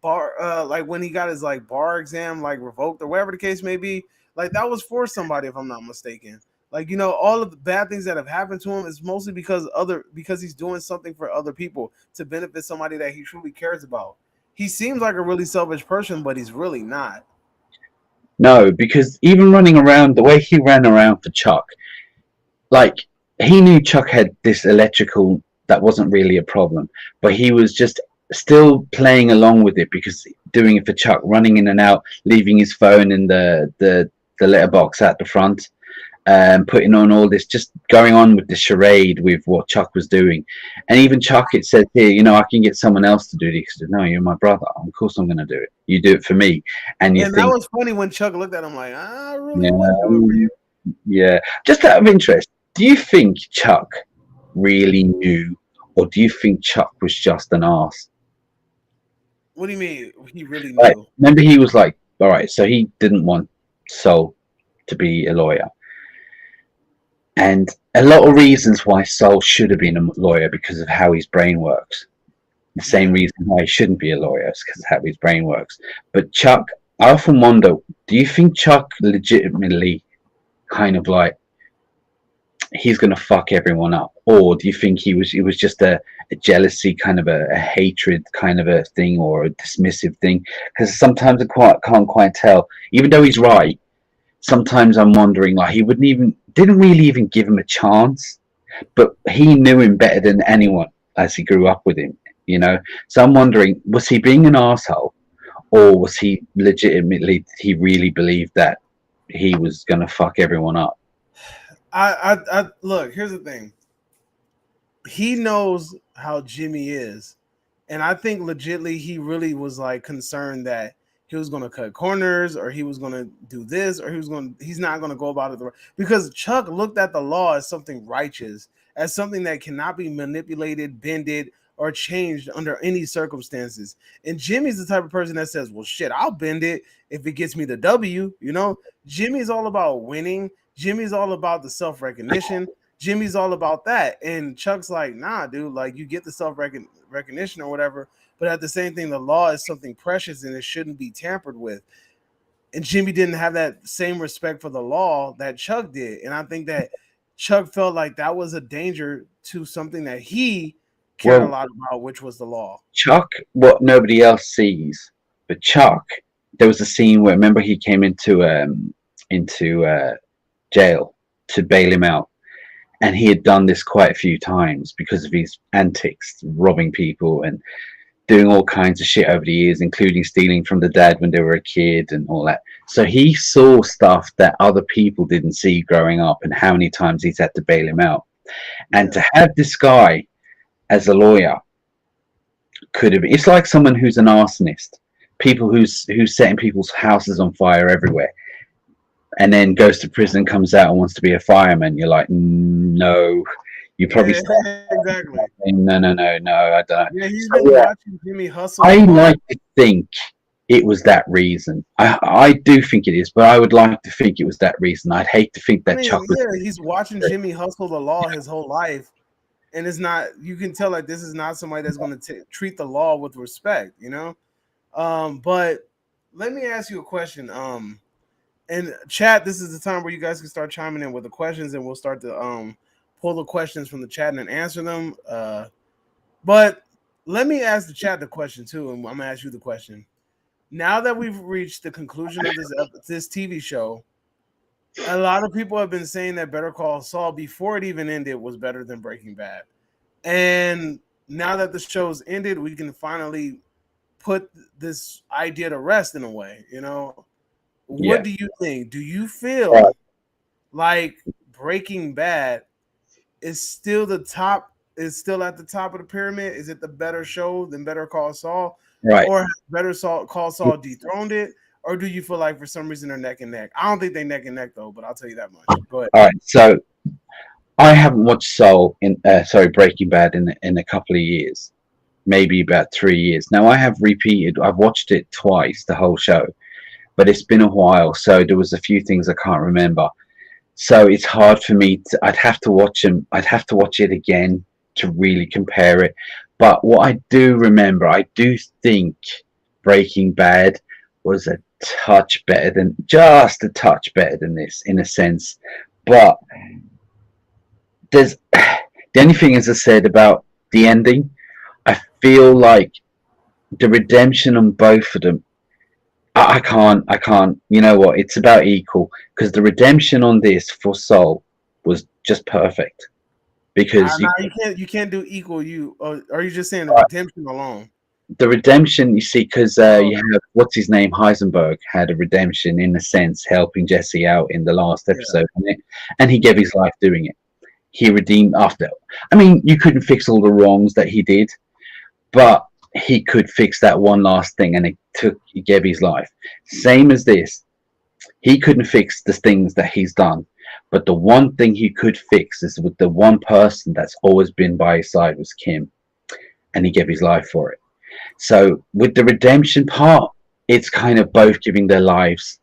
like when he got his like bar exam like revoked or whatever the case may be. Like that was for somebody, if I'm not mistaken. Like, all of the bad things that have happened to him is mostly because he's doing something for other people to benefit somebody that he truly cares about. He seems like a really selfish person, but he's really not. no, because even running around the way he ran around for Chuck, like he knew Chuck had this electrical that wasn't really a problem, but he was just still playing along with it because doing it for Chuck, running in and out, leaving his phone in the letterbox at the front, putting on all this, just going on with the charade with what Chuck was doing. And even Chuck, it said here, I can get someone else to do this. He said, no, you're my brother. Of course I'm going to do it. You do it for me. And you And that think, was funny when Chuck looked at him like, I really yeah, wouldn't do it for you. Yeah. Just out of interest, do you think Chuck really knew, or do you think Chuck was just an ass? What do you mean? He really Like, knew? remember, he was like, all right, so he didn't want Saul to be a lawyer. And a lot of reasons why Saul should have been a lawyer because of how his brain works. The same Yeah. reason why he shouldn't be a lawyer is because of how his brain works. But Chuck, I often wonder, do you think Chuck legitimately kind of like he's going to fuck everyone up, or do you think it was just a jealousy kind of a hatred kind of a thing, or a dismissive thing? Because sometimes can't quite tell. Even though he's right, sometimes I'm wondering like he didn't really even give him a chance, but he knew him better than anyone as he grew up with him. You know, so I'm wondering, was he being an asshole, or was he legitimately he really believed that he was gonna fuck everyone up? I look. Here's the thing. He knows how Jimmy is. And I think legitly he really was like concerned that he was going to cut corners or he was going to do this or he's not going to go about it because Chuck looked at the law as something righteous, as something that cannot be manipulated, bended, or changed under any circumstances. And Jimmy's the type of person that says, well, shit, I'll bend it if it gets me the W. You know, Jimmy's all about winning. Jimmy's all about the self recognition. Jimmy's all about that. And Chuck's like, nah, dude, like you get the self recognition or whatever. But at the same thing, the law is something precious and it shouldn't be tampered with. And Jimmy didn't have that same respect for the law that Chuck did. And I think that Chuck felt like that was a danger to something that he cared a Well, lot about, which was the law. Chuck, what nobody else sees, but Chuck, there was a scene where remember he came into jail to bail him out, and he had done this quite a few times because of his antics, robbing people and doing all kinds of shit over the years, including stealing from the dad when they were a kid and all that. So he saw stuff that other people didn't see growing up, and how many times he's had to bail him out. And Yeah. to have this guy as a lawyer could have. It's like someone who's an arsonist, people who's setting people's houses on fire everywhere, and then goes to prison, and comes out and wants to be a fireman. You're like, no, you probably Yeah, start exactly. saying, no, no, no, no, I don't. Yeah, he's So been yeah, watching Jimmy hustle I a lot. like to think it was that reason. I do think it is, but I would like to think it was that reason. I'd hate to think I that mean, chocolate. yeah, he's watching Jimmy hustle the law his whole life, and it's not. You can tell like this is not somebody that's going to treat the law with respect, you know. But let me ask you a question. And chat, this is the time where you guys can start chiming in with the questions, and we'll start to pull the questions from the chat and answer them. But let me ask the chat the question too, and I'm gonna ask you the question. Now that we've reached the conclusion of this TV show, a lot of people have been saying that Better Call Saul before it even ended was better than Breaking Bad. And now that the show's ended, we can finally put this idea to rest in a way. You know, what Yeah, do you think? Do you right, feel like Breaking Bad is still the top? Is still at the top of the pyramid? Is it the better show than Better Call Saul, right. or has Call Saul dethroned it? Or do you feel like for some reason they're neck and neck? I don't think they neck and neck though, but I'll tell you that much. Go ahead. All right. So I haven't watched Soul in sorry Breaking Bad in a couple of years, maybe about 3 years. Now I have repeated. I've watched it twice, the whole show, but it's been a while, so there was a few things I can't remember. So it's hard for me to. I'd have to watch them. I'd have to watch it again to really compare it. But what I do remember, I do think Breaking Bad was a touch better than just a touch better than this in a sense. But there's the only thing, as I said about the ending, I feel like the redemption on both of them. I can't. You know what? It's about equal because the redemption on this for Soul was just perfect. Because Nah, you can't do equal. You or are you just saying the redemption alone? the redemption, you see, because Oh, you have what's his name, Heisenberg had a redemption in a sense, helping Jesse out in the last yeah, episode, and he gave his life doing it. He redeemed after. I mean, you couldn't fix all the wrongs that he did, but he could fix that one last thing, and he gave his life. Same as this, he couldn't fix the things that he's done, But the one thing he could fix is with the one person that's always been by his side was Kim, and he gave his life for it. So with the redemption part, it's kind of both giving their lives,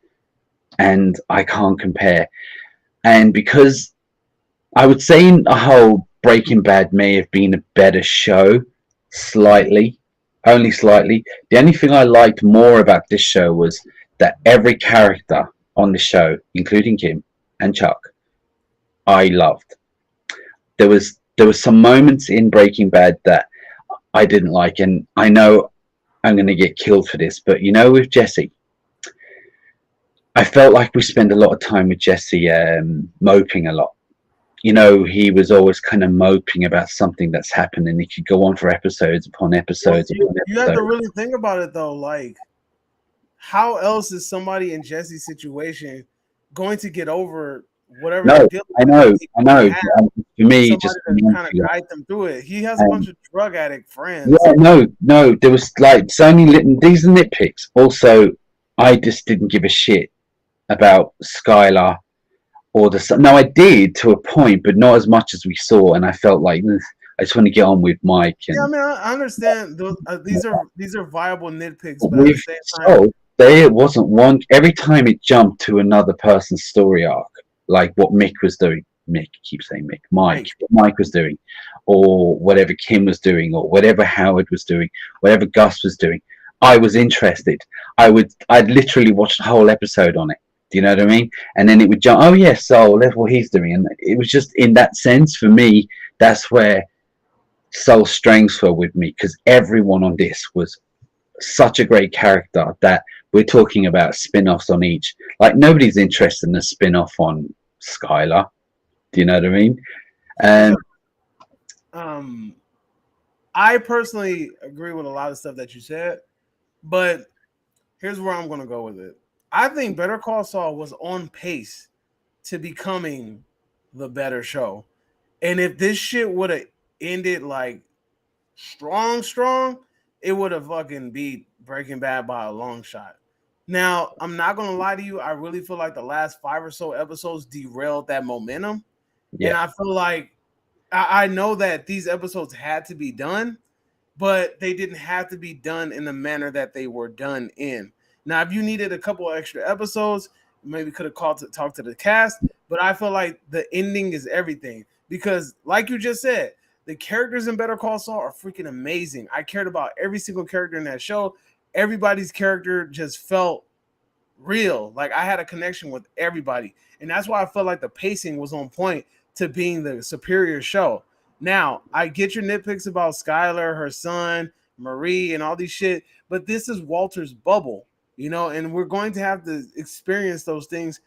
and I can't compare. And because I would say in a whole, Breaking Bad may have been a better show, slightly, only slightly. The only thing I liked more about this show was that every character on the show, including Kim and Chuck, I loved. There was some moments in Breaking Bad that I didn't like, and I know I'm going to get killed for this, but with Jesse, I felt like we spent a lot of time with Jesse moping a lot. He was always kind of moping about something that's happened, and he could go on for episodes upon episodes Well, upon you have to episodes. really think about it though. Like, how else is somebody in Jesse's situation going to get over whatever they're No, dealing I with? know, He I doesn't know. have For me, somebody just to kind of guide them through it. He has a bunch um, of drug addict friends. yeah, no, no. There was like so many these are nitpicks. Also, I just didn't give a shit about Skylar or the. No, I did to a point, but not as much as we saw. And I felt like "Ugh, I just want to get on with Mike Yeah, I and mean, I understand those, these are viable nitpicks, but at the with same time, Soul. There wasn't one. Every time it jumped to another person's story arc, like what Mick was doing. Mick keeps saying Mick. Mike. Mike, What Mike was doing, or whatever Kim was doing, or whatever Howard was doing, whatever Gus was doing. I was interested. I'd literally watch the whole episode on it. Do you know what I mean? And then it would jump. Oh yes, Soul. That's what he's doing, and it was just in that sense for me. That's where Soul's strengths were with me because everyone on this was such a great character that we're talking about spin-offs on each. Like nobody's interested in a spin-off on Skylar. Do you know what I mean? yeah. And Um, I personally agree with a lot of stuff that you said, but here's where I'm going to go with it. I think Better Call Saul was on pace to becoming the better show. And if this shit would have ended like strong, it would have fucking beat Breaking Bad by a long shot. Now, I'm not gonna lie to you, I really feel like the last 5 or so episodes derailed that momentum. And yeah, I feel like I know that these episodes had to be done, but they didn't have to be done in the manner that they were done in. Now, if you needed a couple extra episodes, maybe could have called to talk to the cast, but I feel like the ending is everything because, like you just said, the characters in Better Call Saul are freaking amazing. I cared about every single character in that show. Everybody's character just felt real. Like I had a connection with everybody. And that's why I felt like the pacing was on point to being the superior show. Now, I get your nitpicks about Skylar, her son, Marie, and all these shit, but this is Walter's bubble, and we're going to have to experience those things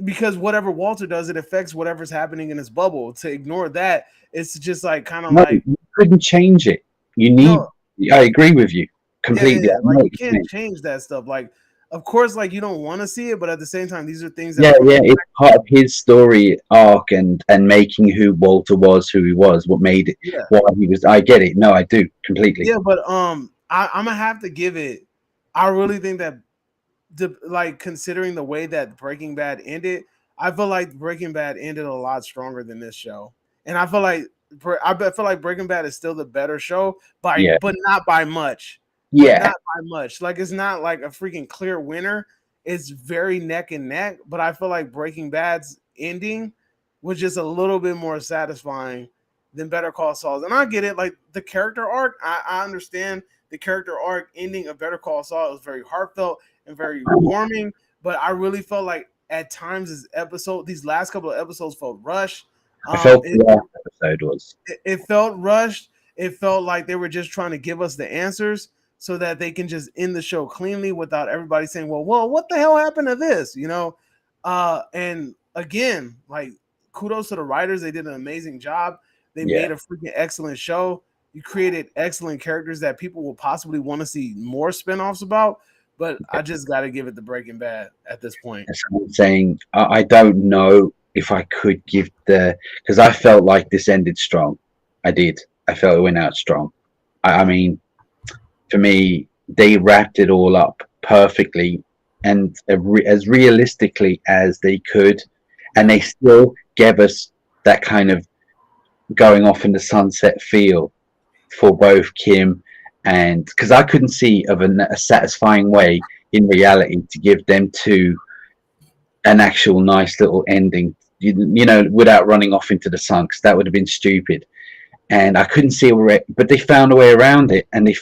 because whatever Walter does, it affects whatever's happening in his bubble. To ignore that, it's just like kind of no, like you couldn't change it. You need. no, I agree with you completely. yeah. I know Like what you you're can't saying. change that stuff. Like, of course, like you don't want to see it, but at the same time, these are things that Yeah, are going to yeah, it's part of his story arc and making who Walter was, who he was, what made it, yeah. why he was. I get it. No, I do completely. Yeah, but I'm gonna have to give it. I really think that, like considering the way that Breaking Bad ended, I feel like Breaking Bad ended a lot stronger than this show, and I feel like Breaking Bad is still the better show Yeah, but not by much, but yeah. not by much. Like it's not like a freaking clear winner. It's very neck and neck, but I feel like Breaking Bad's ending was just a little bit more satisfying than Better Call Saul's. And I get it, like the character arc, I understand the character arc ending of Better Call Saul was very heartfelt and very warming, but I really felt like at times these last couple of episodes felt rushed. I felt It, the last episode was. it felt rushed. It felt like they were just trying to give us the answers so that they can just end the show cleanly without everybody saying, well, what the hell happened to this? And again, like kudos to the writers. They did an amazing job. They Yeah. made a freaking excellent show. You created excellent characters that people will possibly want to see more spinoffs about. But I just got to give it the Breaking Bad at this point. That's what I'm saying. I don't know if I could give because I felt like this ended strong. I did. I felt it went out strong. I mean, for me, they wrapped it all up perfectly and as realistically as they could. and they still gave us that kind of going off in the sunset feel for both Kim and because I couldn't see of a satisfying way in reality to give them two an actual nice little ending, you know, without running off into the sun, because that would have been stupid. And I couldn't see a way, but they found a way around it, and they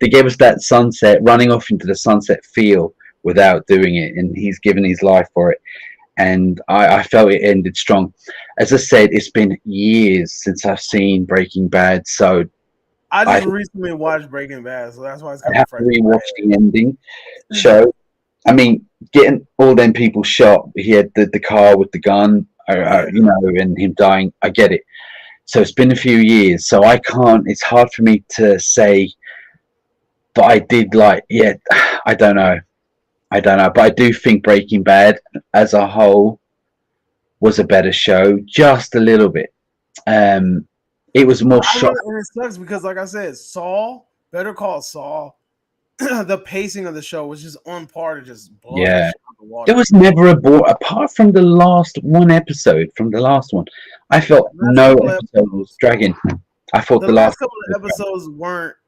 gave us that sunset, running off into the sunset feel without doing it, and he's given his life for it. And I felt it ended strong. As I said, it's been years since I've seen Breaking Bad, so I I just recently watched Breaking Bad, so that's why it's I kind of have to fresh. rewatch the ending. So, I mean, getting all them people shot, he had the car with the gun, Yeah. you know, and him dying. I get it. So it's been a few years, so I can't. It's hard for me to say, but I did like, yeah, I don't know, but I do think Breaking Bad as a whole was a better show, just a little bit. Um, it was more shot. And it sucks because, like I said, Saul, Better Call Saul, the pacing of the show was just on par to just blow that Yeah, shit out of the water. there was never a bore apart from the last one episode. From the last one, I felt The last no couple of episode was episodes, dragging. I thought the the last last couple of episode was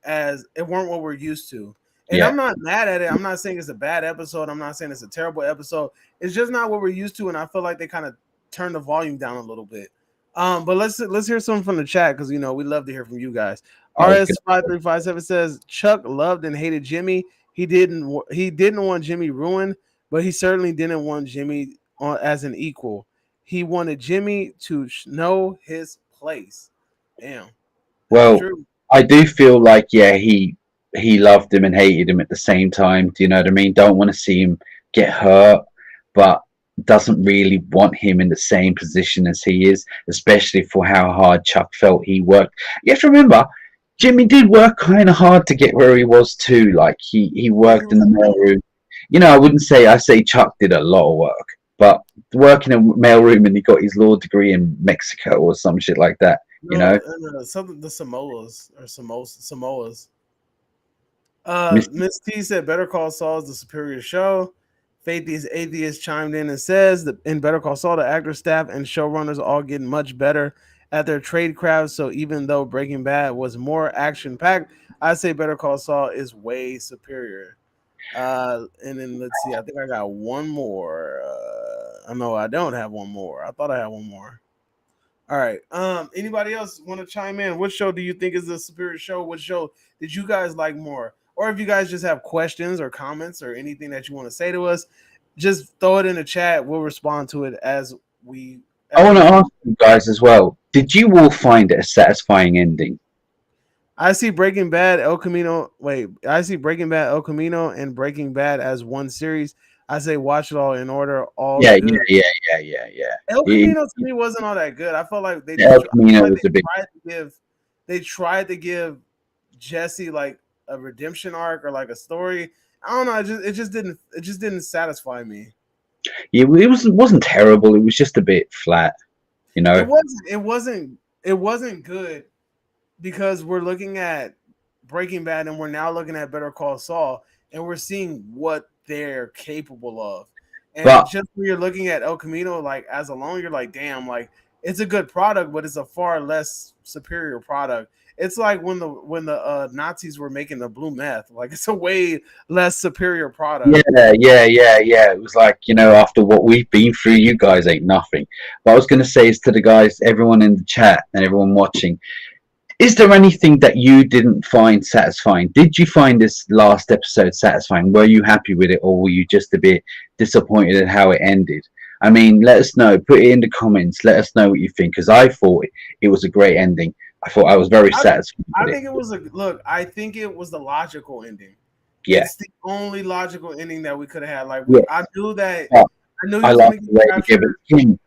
episodes weren't what we're used to. And yeah. I'm not mad at it. I'm not saying it's a bad episode. I'm not saying it's a terrible episode. It's just not what we're used to, and I feel like they kind of turned the volume down a little bit. But let's hear something from the chat because you know we love to hear from you guys. That was good. RS5357 says Chuck loved and hated Jimmy. He didn't want Jimmy ruined, but he certainly didn't want Jimmy as an equal. He wanted Jimmy to know his place. Damn, that's Well, true. I do feel like yeah, he loved him and hated him at the same time. Do you know what I mean? Don't want to see him get hurt, but doesn't really want him in the same position as he is, especially for how hard Chuck felt he worked. You have to remember, Jimmy did work kind of hard to get where he was too. Like he Yeah, he worked in was the great. mailroom. You know, I say Chuck did a lot of work, but working in a mailroom and he got his law degree in Mexico or some shit like that. You No, know, something the Samoas. Miss- Miss T said Better Call Saul is the superior show. Faithiest Atheist chimed in and says that in Better Call Saul, the actor staff and showrunners all get much better at their trade crafts. So even though Breaking Bad was more action packed, I say Better Call Saul is way superior. And then let's see, I think I got one more. I know I don't have one more. I thought I had one more. All right. Anybody else want to chime in? What show do you think is the superior show? What show did you guys like more? Or if you guys just have questions or comments or anything that you want to say to us, just throw it in the chat. We'll respond to it as we. I As want we to ask you guys as well. Did you all find it a satisfying ending? I see Breaking Bad, El Camino. Wait, I see Breaking Bad, El Camino, and Breaking Bad as one series. I say watch it all in order. All Yeah, good. yeah. El It, Camino to me wasn't all that good. I felt like they El just I feel Camino like was a bit. they tried to give Jesse like a redemption arc or like a story. I don't know. It just didn't satisfy me. It wasn't terrible. It was just a bit flat, you know. It wasn't good because we're looking at Breaking Bad and we're now looking at Better Call Saul and we're seeing what they're capable of. And But just when you're looking at El Camino like as alone, you're like, damn, like it's a good product, but it's a far less superior product. It's like when the Nazis were making the blue meth, like it's a way less superior product. yeah. It was like after what we've been through, you guys ain't nothing. But I was gonna say is to the guys, everyone in the chat and everyone watching. Is there anything that you didn't find satisfying? Did you find this last episode satisfying? Were you happy with it, or were you just a bit disappointed at how it ended? I mean, let us know. Put it in the comments. Let us know what you think, because I thought it was a great ending. I thought I was very satisfied I with think it. it was a look. I think it was the logical ending. Yeah, It's the only logical ending that we could have had. Like yeah. I knew that But I knew he I was going like to the get way they give captured. it. Kim,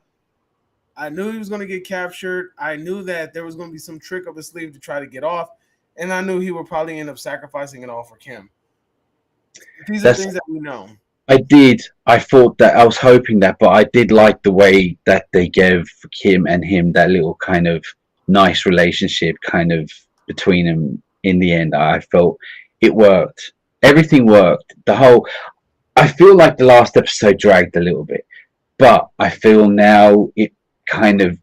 I knew he was going to get captured. I knew that there was going to be some trick up his sleeve to try to get off, and I knew he would probably end up sacrificing it all for Kim. These are that's things that we know. I did. I thought that I was hoping that, but I did like the way that they gave Kim and him that little kind of nice relationship kind of between them in the end. I felt it worked. Everything worked. I feel like the last episode dragged a little bit. but I feel now it kind of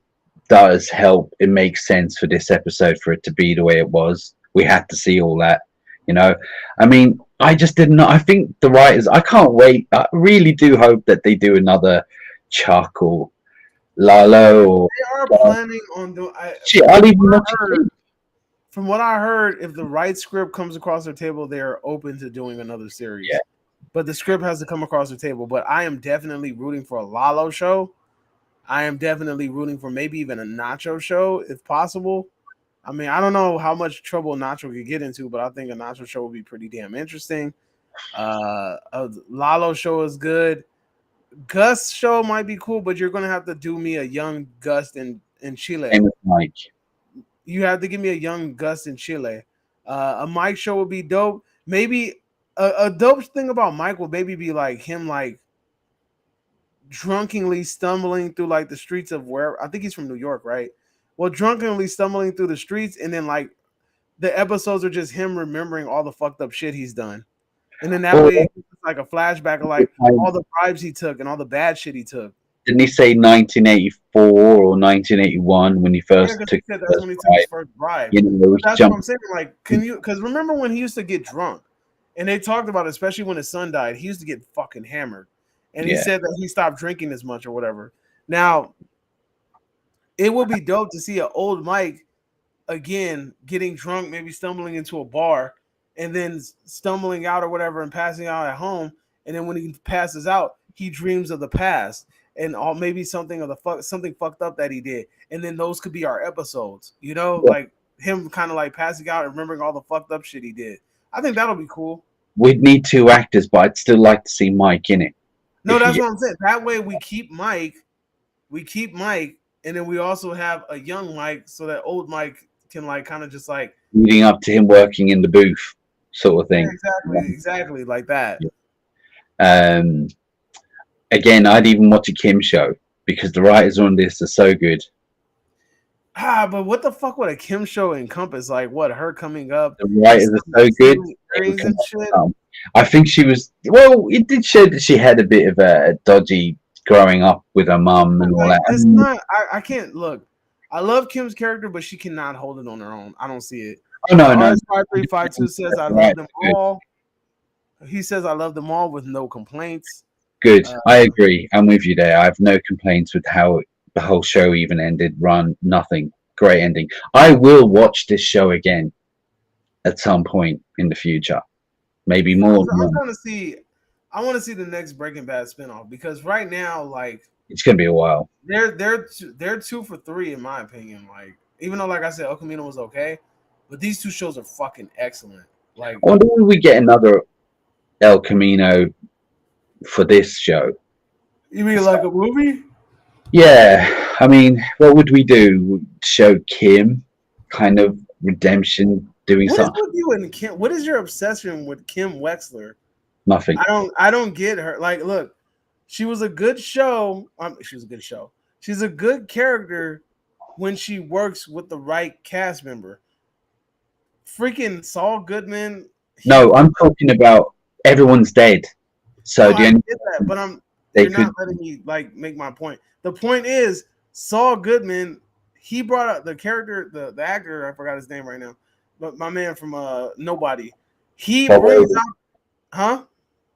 does help. It makes sense for this episode for it to be the way it was. We had to see all that, you know. I mean, I just didn't know. I think the writers. I can't wait. I really do hope that they do another Chuck or Lalo or They are planning on doing. shit. I'll even watch it. From what I heard, if the right script comes across their table, they are open to doing another series. Yeah. But the script has to come across the table. But I am definitely rooting for a Lalo show. I am definitely rooting for maybe even a Nacho show if possible. I mean, I don't know how much trouble Nacho could get into, but I think a Nacho show would be pretty damn interesting. A Lalo show is good. Gus show might be cool, but you're gonna have to do me a young Gus in Chile. Same with Mike. You have to give me a young Gus in Chile. A Mike show would be dope. Maybe a dope thing about Mike would maybe be like him like drunkenly stumbling through like the streets of where I think he's from New York, right? Well, drunkenly stumbling through the streets, and then like the episodes are just him remembering all the fucked up shit he's done. And then that Or way it's like a flashback of like all the bribes he took and all the bad shit he took. didn't he say 1984 or 1981 when he first Yeah, took he said the that's first when he took bribe? his first bribe. You know, But he that's what jumped. I'm saying. Like, can you? Because remember when he used to get drunk, and they talked about it, especially when his son died. He used to get fucking hammered, and he Yeah. said that he stopped drinking as much or whatever. Now, it would be dope to see an old Mike again getting drunk, maybe stumbling into a bar, and then stumbling out or whatever, and passing out at home. And then when he passes out, he dreams of the past and all maybe something of the something fucked up that he did. And then those could be our episodes, you know, Yeah. like him kind of like passing out and remembering all the fucked up shit he did. I think that'll be cool. We'd need two actors, but I'd still like to see Mike in it. No, If that's you what I'm saying. That way we keep Mike, and then we also have a young Mike so that old Mike can like kind of just like leading up to him working in the booth, sort of yeah, thing. exactly like that. Um, again, I'd even watch a Kim show because the writers on this are so good. But what the fuck would a Kim show encompass? Like what her coming up? The writers are so good. Earrings and shit. I think she was. Well, it did show that she had a bit of a dodgy growing up with her mum and all that. It's not. I can't look. I love Kim's character, but she cannot hold it on her own. I don't see it. Oh no, no. RS5352 says I love them all. He says I love them all with no complaints. Good. I agree. I'm with you there. I have no complaints with how the whole show even ended. Run nothing. Great ending. I will watch this show again at some point in the future. Maybe more. I'm trying to see. I want to see the next Breaking Bad spinoff because right now, like, it's gonna be a while. They're 2 for 3 in my opinion. Like, even though, like I said, El Camino was okay, but these two shows are fucking excellent. Like, I wonder if we get another El Camino for this show. You mean like a movie? Yeah, I mean, what would we do? Show Kim kind of redemption, doing What is something. with you and Kim? What is your obsession with Kim Wexler? Nothing. I don't get her. Like, look, she was a good show. She was a good show. She's a good character when she works with the right cast member. Freaking Saul Goodman. No, I'm talking about everyone's dead. So No, the I only get that, but they you're could not letting me like make my point. The point is Saul Goodman. He brought up the character, the actor. I forgot his name right now, but my man from Nobody. He Bob brings Odenkirk. out, huh?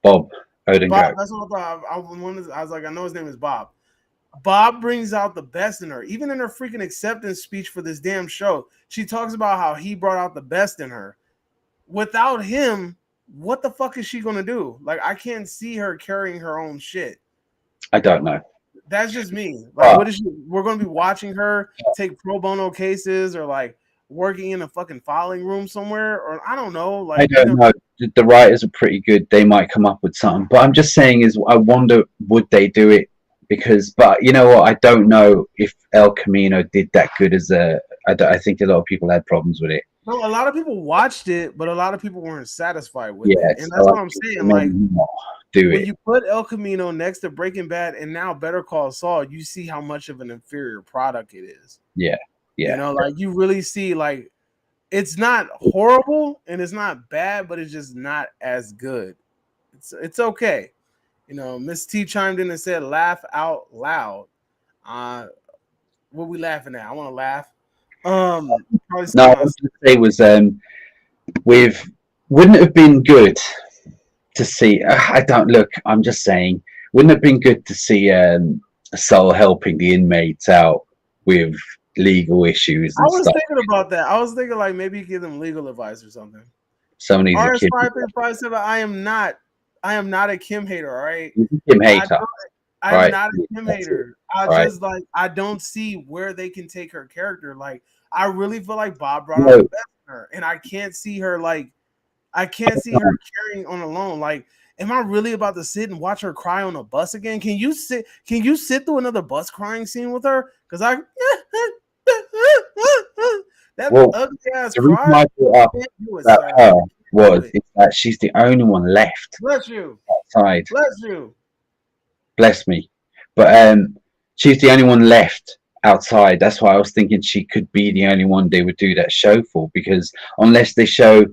Bob Odenkirk. Bob. That's what I thought. I was like, I know his name is Bob. Bob brings out the best in her, even in her freaking acceptance speech for this damn show. She talks about how he brought out the best in her. Without him, what the fuck is she gonna do? Like, I can't see her carrying her own shit. I don't know. That's just me. Like, what is she? We're gonna be watching her take pro bono cases or like working in a fucking filing room somewhere, or I don't know. Like, I don't know. The writers are pretty good. They might come up with something. But I'm just saying is I wonder would they do it because but you know what? I don't know if El Camino did that good as I think a lot of people had problems with it. No, a lot of people watched it, but a lot of people weren't satisfied with Yeah, it. And that's what I'm saying. Like, do when it. you put El Camino next to Breaking Bad and now Better Call Saul, you see how much of an inferior product it is. Yeah. Yeah. You know, like you really see like it's not horrible and it's not bad, but it's just not as good. It's okay. Miss T chimed in and said, "Laugh out loud." Uh, what we laughing at? I want to laugh. Probably No, I something I wanted to say was with wouldn't it have been good to see? I don't look. I'm just saying, wouldn't it have been good to see Saul helping the inmates out with legal issues I and was stuff? thinking about that. I was thinking like maybe give them legal advice or something. Someone needs a RS kid. 5357. I am not a Kim hater. All right. Kim I hater, don't, I'm right? not a Kim That's it, hater. I right? just like I don't see where they can take her character. Like I really feel like Bob brought out the No, best in her, and I can't see her carrying on alone. Like, am I really about to sit and watch her cry on a bus again? Can you sit? Can you sit through another bus crying scene with her? Because I that well, ugly ass the reason cry. I brought up Can't do it, about sir. her Do was it. is that she's the only one left Bless you. outside. Bless you. Bless me, but she's the only one left outside. That's why I was thinking she could be the only one they would do that show for. Because unless they show,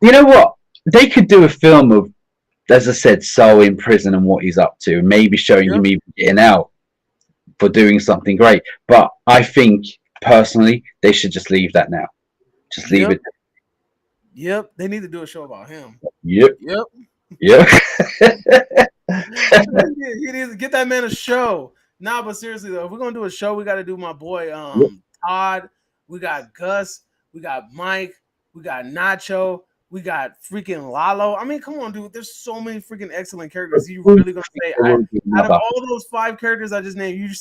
you know what, they could do a film of, as I said, Saul in prison and what he's up to, maybe showing Yep. him even getting out for doing something great. But I think personally, they should just leave that now. Just leave Yep. it. Yep. They need to do a show about him. Yep. Yep. Yep. He needs to get that man a show. Nah, but seriously though, if we're gonna do a show, we gotta do my boy Yep. Todd. We got Gus, we got Mike, we got Nacho, we got freaking Lalo. I mean, come on, dude. There's so many freaking excellent characters. You really gonna say out of all those 5 characters I just named, you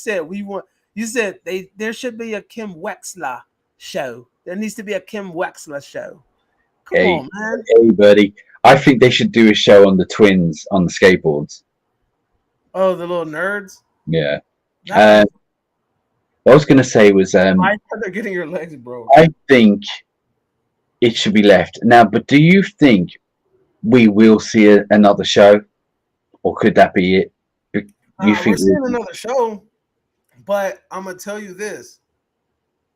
said there should be a Kim Wexler show. There needs to be a Kim Wexler show. Come Hey, on, man. hey, buddy. I think they should do a show on the twins on the skateboards. Oh, the little nerds. Yeah. Nah, What I was going to say was, why are they getting your legs broke? I think it should be left now. But do you think we will see another show, or could that be it? You We're think? seeing another show, but I'm gonna tell you this: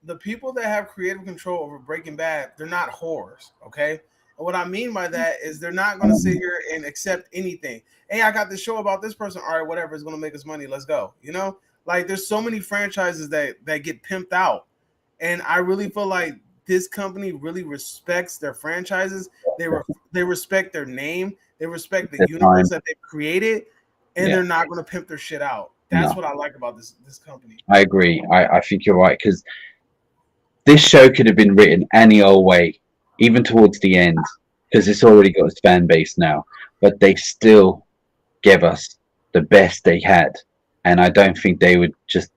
the people that have creative control over Breaking Bad, they're not whores, okay? And what I mean by that is they're not gonna sit here and accept anything. Hey, I got this show about this person. All right, whatever is gonna make us money. Let's go. Like there's so many franchises that get pimped out, and I really feel like this company really respects their franchises. They respect their name. They respect the universe that they've created, and they're not going to pimp their shit out. That's what I like about this company. I agree. I think you're right, because this show could have been written any old way, even towards the end, because it's already got its fan base now. But they still gave us the best they had, and I don't think they would just,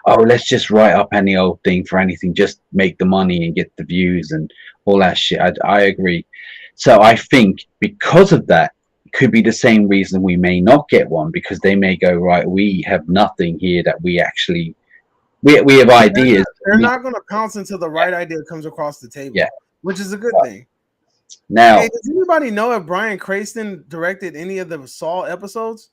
oh, let's just write up any old thing for anything, just make the money and get the views and all that shit. I agree. So I think because of that, it could be the same reason we may not get one, because they may go, right, we have nothing here that we actually, we have ideas. They're not going to pounce until the right idea comes across the table, which is a good thing. Now, hey, does anybody know if Bryan Cranston directed any of the Saul episodes?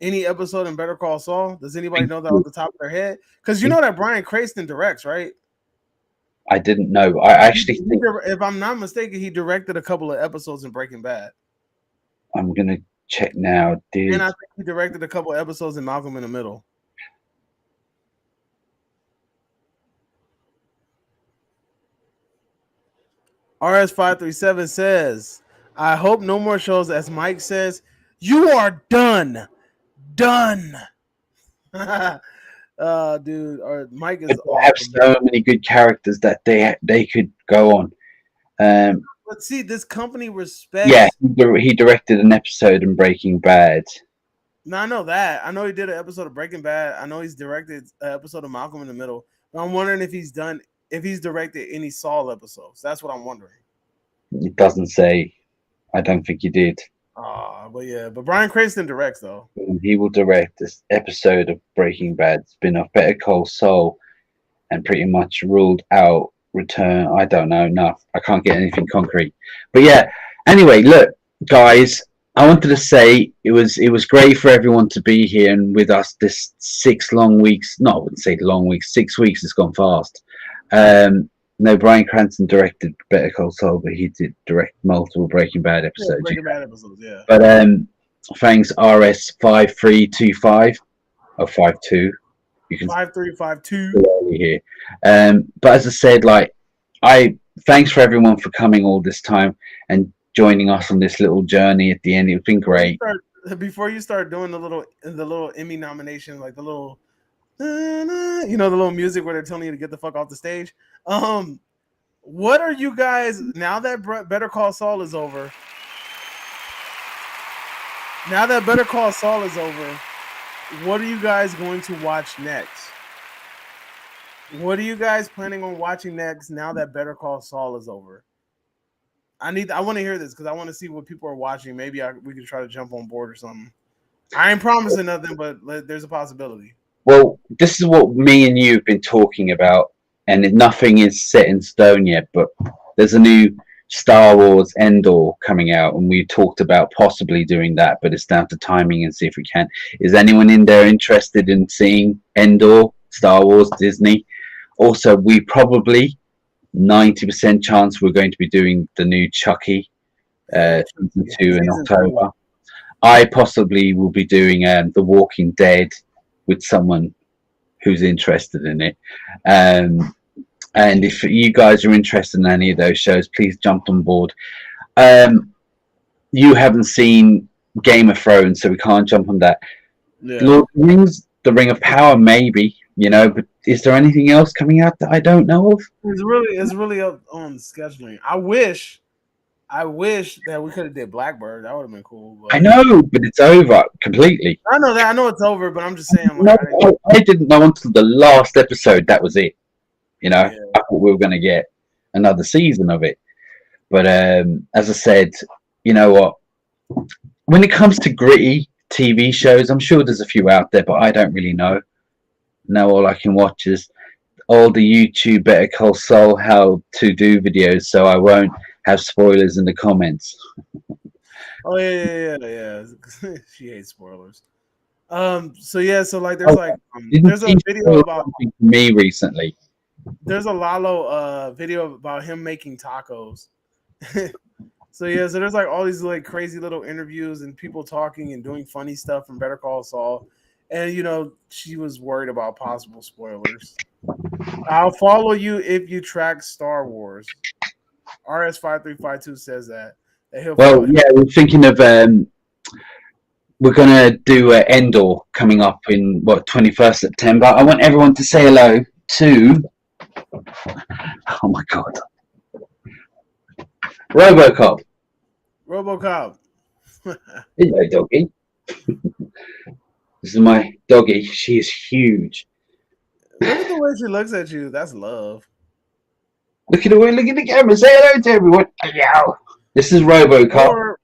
Any episode in Better Call Saul? Does anybody know that off the top of their head? Because you know that Bryan Cranston directs, right? I didn't know. I actually think, if I'm not mistaken, he directed a couple of episodes in Breaking Bad. I'm gonna check now. And I think he directed a couple of episodes in Malcolm in the Middle. RS537 says, I hope no more shows. As Mike says, you are done. Done. Dude, or Mike is awesome. Have so many good characters that they could go on. But see, this company respects. Yeah, he directed an episode in Breaking Bad. No, I know that. I know he did an episode of Breaking Bad. I know he's directed an episode of Malcolm in the Middle. But I'm wondering if he's directed any Saul episodes. That's what I'm wondering. It doesn't say. I don't think he did. But yeah, but Bryan Cranston directs though. He will direct this episode of Breaking Bad spin-off Better Call Saul, and pretty much ruled out Return. I don't know. No, I can't get anything concrete. But yeah. Anyway, look, guys. I wanted to say it was great for everyone to be here and with us this 6 long weeks. No, I wouldn't say long weeks. 6 weeks has gone fast. No, Bryan Cranston directed Better Call Saul, but he did direct multiple Breaking Bad episodes. Breaking Bad episodes, yeah. But thanks RS5325 or 52. You can 5352. here. But as I said, like thanks for everyone for coming all this time and joining us on this little journey at the end. It's been great. Before you start doing the little Emmy nomination, like the little the little music where they're telling you to get the fuck off the stage. What are you guys, now that Better Call Saul is over? Now that Better Call Saul is over, what are you guys going to watch next? What are you guys planning on watching next now that Better Call Saul is over? I want to hear this because I want to see what people are watching. Maybe we can try to jump on board or something. I ain't promising nothing, but there's a possibility. Well, this is what me and you have been talking about, and nothing is set in stone yet, but there's a new Star Wars Endor coming out, and we talked about possibly doing that, but it's down to timing and see if we can. Is anyone in there interested in seeing Endor, Star Wars, Disney? Also, we probably 90% chance we're going to be doing the new Chucky season 2 in October. I possibly will be doing The Walking Dead with someone who's interested in it. And if you guys are interested in any of those shows, please jump on board. You haven't seen Game of Thrones, so we can't jump on that. Yeah. Lord of the Rings, The Ring of Power, maybe, but is there anything else coming out that I don't know of? It's really up on scheduling. I wish that we could have did Blackbird. That would have been cool. But I know, but it's over completely. I know that. I know it's over, but I'm just saying. I didn't know until the last episode that was it. I thought we were going to get another season of it. But as I said, you know what? When it comes to gritty TV shows, I'm sure there's a few out there, but I don't really know. Now all I can watch is all the YouTube Better Call Saul how to do videos, so I won't have spoilers in the comments. Oh yeah. She hates spoilers. So like there's there's a video about me recently. There's a Lalo video about him making tacos. So there's like all these like crazy little interviews and people talking and doing funny stuff from Better Call Saul. And she was worried about possible spoilers. I'll follow you if you track Star Wars. RS5352 says that. Well, yeah, we're thinking of we're gonna do Endor coming up in 21st September. I want everyone to say hello to. Oh my God, RoboCop. Hello, doggy. This is my doggy. She is huge. Look at the way she looks at you. That's love. Look at the camera. Say hello to everyone. Hello. This is RoboCop.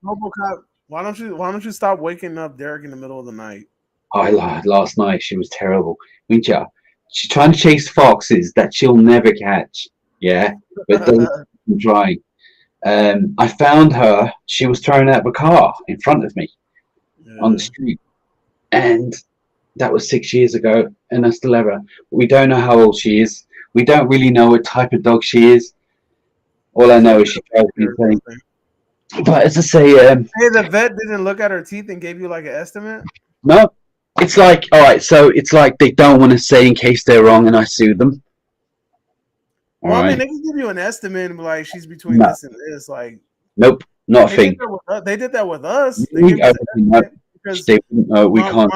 Why don't you stop waking up Derek in the middle of the night? Last night she was terrible. She's trying to chase foxes that she'll never catch. Yeah, but I'm trying. I found her. She was thrown out of a car in front of me on the street, and that was 6 years ago. And I still have her. We don't know how old she is. We don't really know what type of dog she is. All I know is she drives me insane. But as I say, hey, the vet didn't look at her teeth and gave you like an estimate? No. It's like, all right, so it's like they don't want to say in case they're wrong and I sue them. Well, I mean, they can give you an estimate and be like, she's between this and this. Like, nope, not a thing. They did that with us. Because we can't.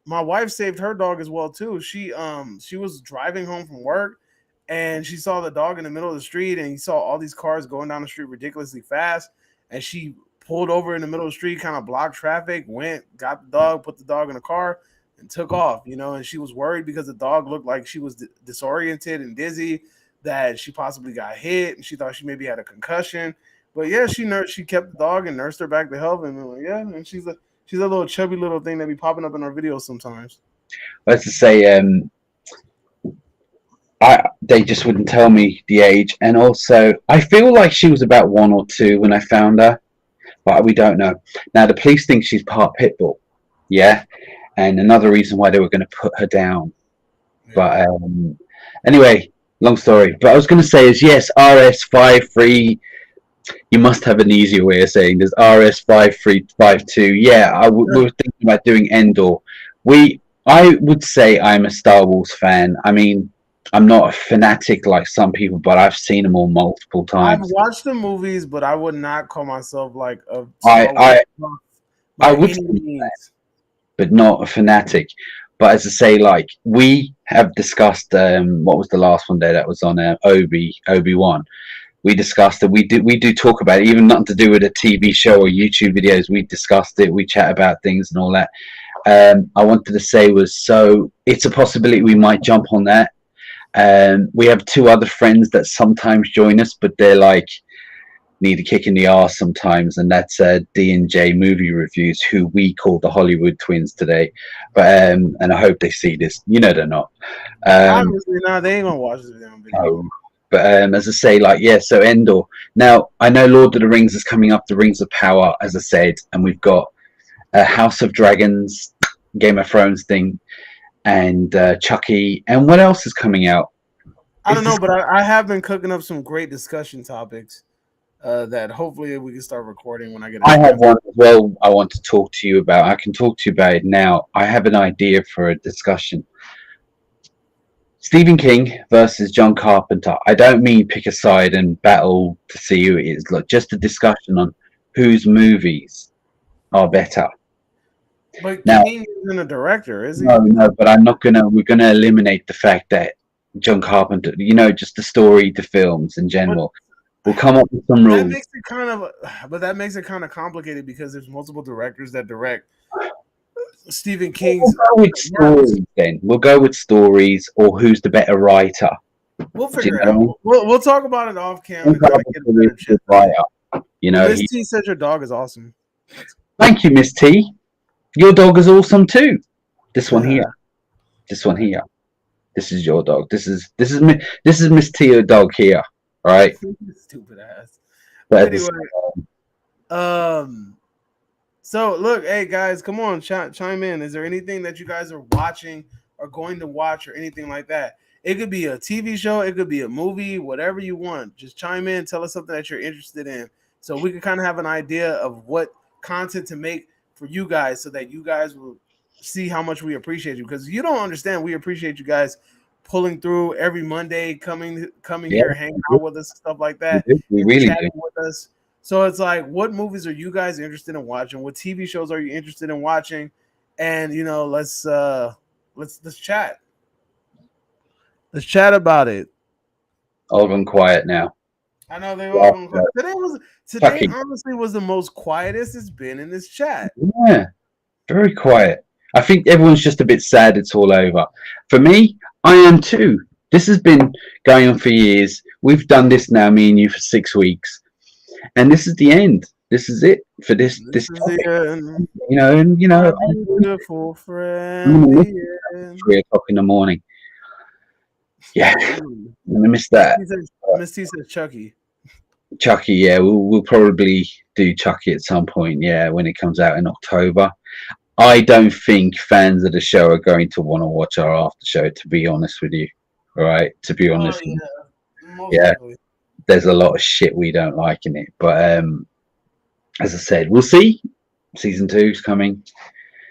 My wife saved her dog as well too. She was driving home from work and she saw the dog in the middle of the street and he saw all these cars going down the street ridiculously fast, and she pulled over in the middle of the street, kind of blocked traffic, got the dog, put the dog in the car and took off, and she was worried because the dog looked like she was disoriented and dizzy, that she possibly got hit, and she thought she maybe had a concussion. But yeah, she kept the dog and nursed her back to health, and and she's a little chubby little thing that be popping up in our videos sometimes. Let's just say they just wouldn't tell me the age, and also I feel like she was about 1 or 2 when I found her, but we don't know. Now the police think she's part pit bull, and another reason why they were going to put her down. But anyway, long story. But I was going to say is yes, RS53 You must have an easier way of saying there's RS5352. Yeah, we were thinking about doing Endor. I would say I'm a Star Wars fan. I mean, I'm not a fanatic like some people, but I've seen them all multiple I've times. watched the movies, but I would not call myself like a I Star Wars I buff I by would any say means. but not a fanatic. But as I say, like we have discussed, what was the last one there that was on Obi-Wan? We discussed it. We do talk about it, even nothing to do with a TV show or YouTube videos. We discussed it. We chat about things and all that. I wanted to say was so it's a possibility we might jump on that. We have two other friends that sometimes join us, but they're like need a kick in the arse sometimes, and that's D&J Movie Reviews, who we call the Hollywood Twins today. But and I hope they see this. You know they're not. Obviously, not. They ain't gonna watch this damn video. No. But as I say, like yeah, so Endor. Now I know Lord of the Rings is coming up, the Rings of Power, as I said, and we've got House of Dragons, Game of Thrones thing, and Chucky, and what else is coming out? I don't know, but I have been cooking up some great discussion topics that hopefully we can start recording when I get a I chance. have one as well I want to talk to you about. I can talk to you about it now. I have an idea for a discussion. Stephen King versus John Carpenter. I don't mean pick a side and battle to see who it is. Look, just a discussion on whose movies are better. But Now, King isn't a director, is he? no, but I'm not gonna. We're gonna eliminate the fact that John Carpenter. Just the story, the films in general. We'll come up with some That rules. makes it kind of, but that makes it kind of complicated because there's multiple directors that direct Stephen King's. We'll go with stories then. We'll go with stories or who's the better writer. We'll Do you figure it know what I out. mean? We'll talk about it off camera. John To kind of get a Carpenter better is the chip. writer. Miss He, T said your dog is awesome. thank you, Miss T. Your dog is awesome too. This one here. This one here. This is your dog. This is Miss T, your dog here. All right. Stupid ass. But Anyway, so look, hey guys, come on, chime in. Is there anything that you guys are watching or going to watch or anything like that? It could be a TV show, it could be a movie, whatever you want. Just chime in, tell us something that you're interested in, so we can kind of have an idea of what content to make for you guys, so that you guys will see how much we appreciate you. Because you don't understand, we appreciate you guys pulling through every Monday, coming here, hanging out with us, stuff like that, we really chatting do. with us. So it's like, what movies are you guys interested in watching? What TV shows are you interested in watching? And let's chat. Let's chat about it. All gone quiet now. I know they all gonna call. Today honestly was the most quietest it's been in this chat. Yeah, very quiet. I think everyone's just a bit sad it's all over. For me, I am too. This has been going on for years. We've done this now, me and you, for 6 weeks. And this is the end. This is it for this topic. Beautiful friend. 3 o'clock in the morning. Yeah, I'm gonna miss that. Miss T says Chucky. Chucky, yeah, we'll probably do Chucky at some point. Yeah, when it comes out in October. I don't think fans of the show are going to want to watch our after show. To be honest with you, all right. To be honest, yeah. There's a lot of shit we don't like in it, but as I said, we'll see. Season 2 is coming,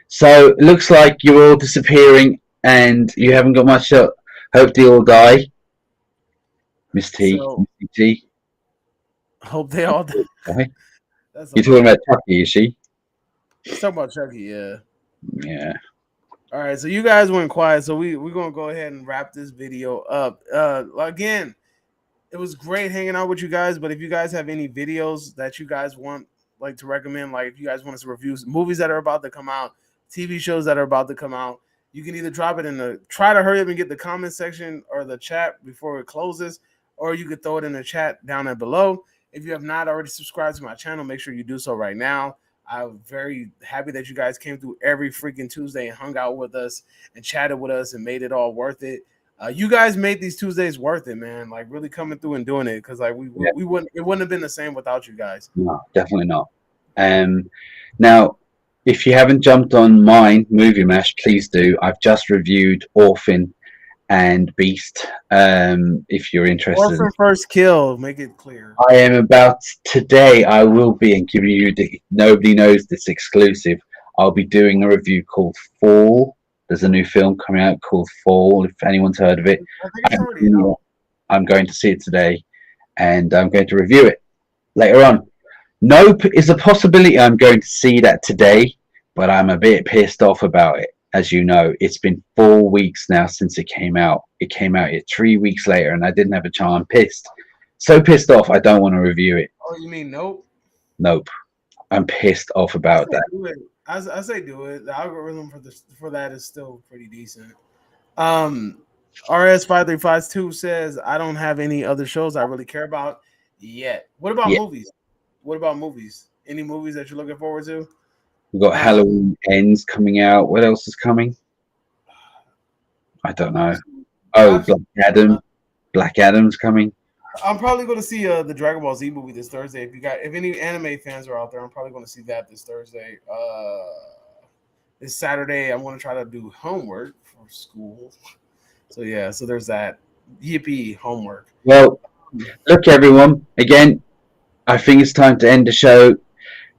so it looks like you're all disappearing and you haven't got much. Hope they all die. Miss T, Miss T. Hope they all die. Okay. You're talking about Chucky, is she? Talking about Chucky, yeah. Yeah. All right, so you guys went quiet, so we're gonna go ahead and wrap this video up. Again, it was great hanging out with you guys, but if you guys have any videos that you guys want to recommend, like if you guys want us to review movies that are about to come out, TV shows that are about to come out, you can either drop it try to hurry up and get the comment section or the chat before it closes, or you could throw it in the chat down there below. If you have not already subscribed to my channel, make sure you do so right now. I'm very happy that you guys came through every freaking Tuesday and hung out with us and chatted with us and made it all worth it. You guys made these Tuesdays worth it, man. Like really coming through and doing it, because we wouldn't, it wouldn't have been the same without you guys. No, definitely not. Now, if you haven't jumped on mine, Movie Mash, please do. I've just reviewed Orphan and Beast. If you're interested. Orphan First Kill, make it clear. I am about today. I will be and giving you nobody knows this exclusive. I'll be doing a review called Fall. There's a new film coming out called Fall. If anyone's heard of it, I think it's already out. I'm going to see it today, and I'm going to review it later on. Nope is a possibility. I'm going to see that today, but I'm a bit pissed off about it. As you know, it's been 4 weeks now since it came out. It came out 3 weeks later, and I didn't have a chance. I'm pissed. So pissed off, I don't want to review it. Oh, you mean nope? Nope. I'm pissed off about that. Do it. I say do it. The algorithm for that is still pretty decent. RS5352 says, I don't have any other shows I really care about yet. What about movies? What about movies? Any movies that you're looking forward to? We've got Halloween Ends coming out. What else is coming? I don't know. Oh, Black Adam. Black Adam's coming. I'm probably going to see the Dragon Ball Z movie this Thursday. If any anime fans are out there, I'm probably going to see that this Thursday. This Saturday, I'm going to try to do homework for school. So yeah, so there's that. Yippee, homework. Well, look, everyone. Again, I think it's time to end the show.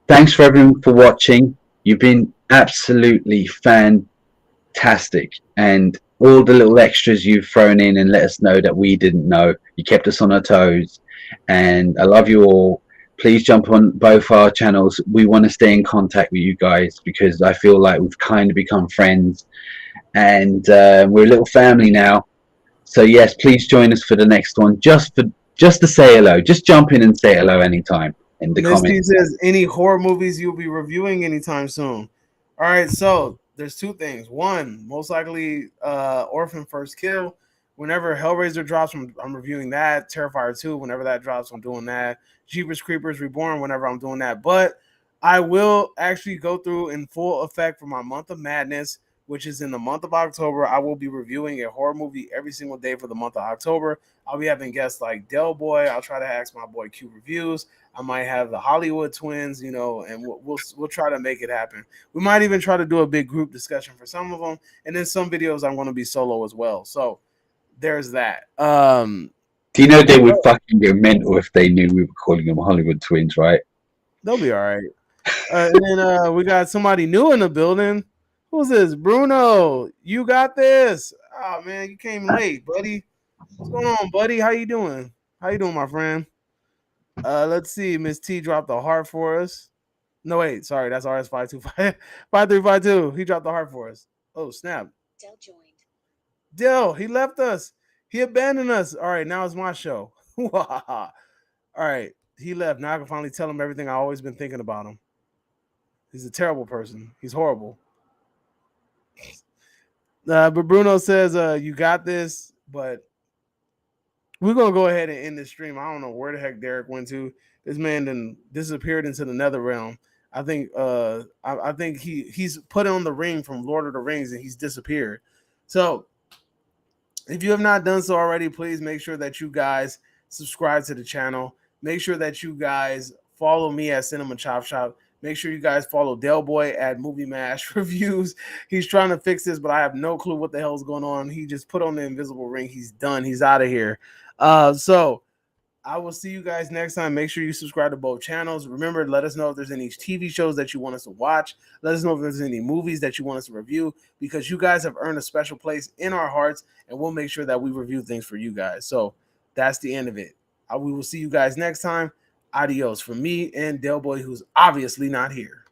Thanks for everyone for watching. You've been absolutely fantastic, and all the little extras you've thrown in and let us know that we didn't know. You kept us on our toes, and I love you all. Please jump on both our channels. We want to stay in contact with you guys because I feel like we've kind of become friends, and we're a little family now. So yes, please join us for the next one. Just to say hello. Just jump in and say hello anytime in the comments. Says, any horror movies you'll be reviewing anytime soon? All right, so there's two things. One, most likely Orphan First Kill. Whenever Hellraiser drops, I'm reviewing that. Terrifier 2, whenever that drops, I'm doing that. Jeepers Creepers Reborn, whenever I'm doing that. But I will actually go through in full effect for my month of madness, which is in the month of October. I will be reviewing a horror movie every single day for the month of October. I'll be having guests like Del Boy. I'll try to ask my boy Q Reviews. I might have the Hollywood twins, and we'll try to make it happen. We might even try to do a big group discussion for some of them, and then some videos I'm going to be solo as well. So there's that. Do you know they would fucking go mental if they knew we were calling them Hollywood twins, right? They'll be all right. And then we got somebody new in the building. Who's this? Bruno, you got this. Oh man, you came late, buddy. What's going on, buddy? How you doing? How you doing, my friend? Let's see. Miss T dropped the heart for us. No, wait, sorry, that's RS525352. He dropped the heart for us. Oh, snap. Del joined. Del, he left us. He abandoned us. All right, now it's my show. All right, he left. Now I can finally tell him everything I've always been thinking about him. He's a terrible person. He's horrible. But Bruno says, you got this, but we're going to go ahead and end this stream. I don't know where the heck Derek went to. This man then disappeared into the nether realm. I think I think he's put on the ring from Lord of the Rings and he's disappeared. So if you have not done so already, please make sure that you guys subscribe to the channel. Make sure that you guys follow me at Cinema Chop Shop. Make sure you guys follow Del Boy at Movie Mash Reviews. He's trying to fix this, but I have no clue what the hell's going on. He just put on the invisible ring. He's done. He's out of here. So I will see you guys next time. Make sure you subscribe to both channels. Remember, let us know if there's any TV shows that you want us to watch. Let us know if there's any movies that you want us to review, because you guys have earned a special place in our hearts, and we'll make sure that we review things for you guys. So that's the end of it. We will see you guys next time. Adios from me and Del Boy, who's obviously not here.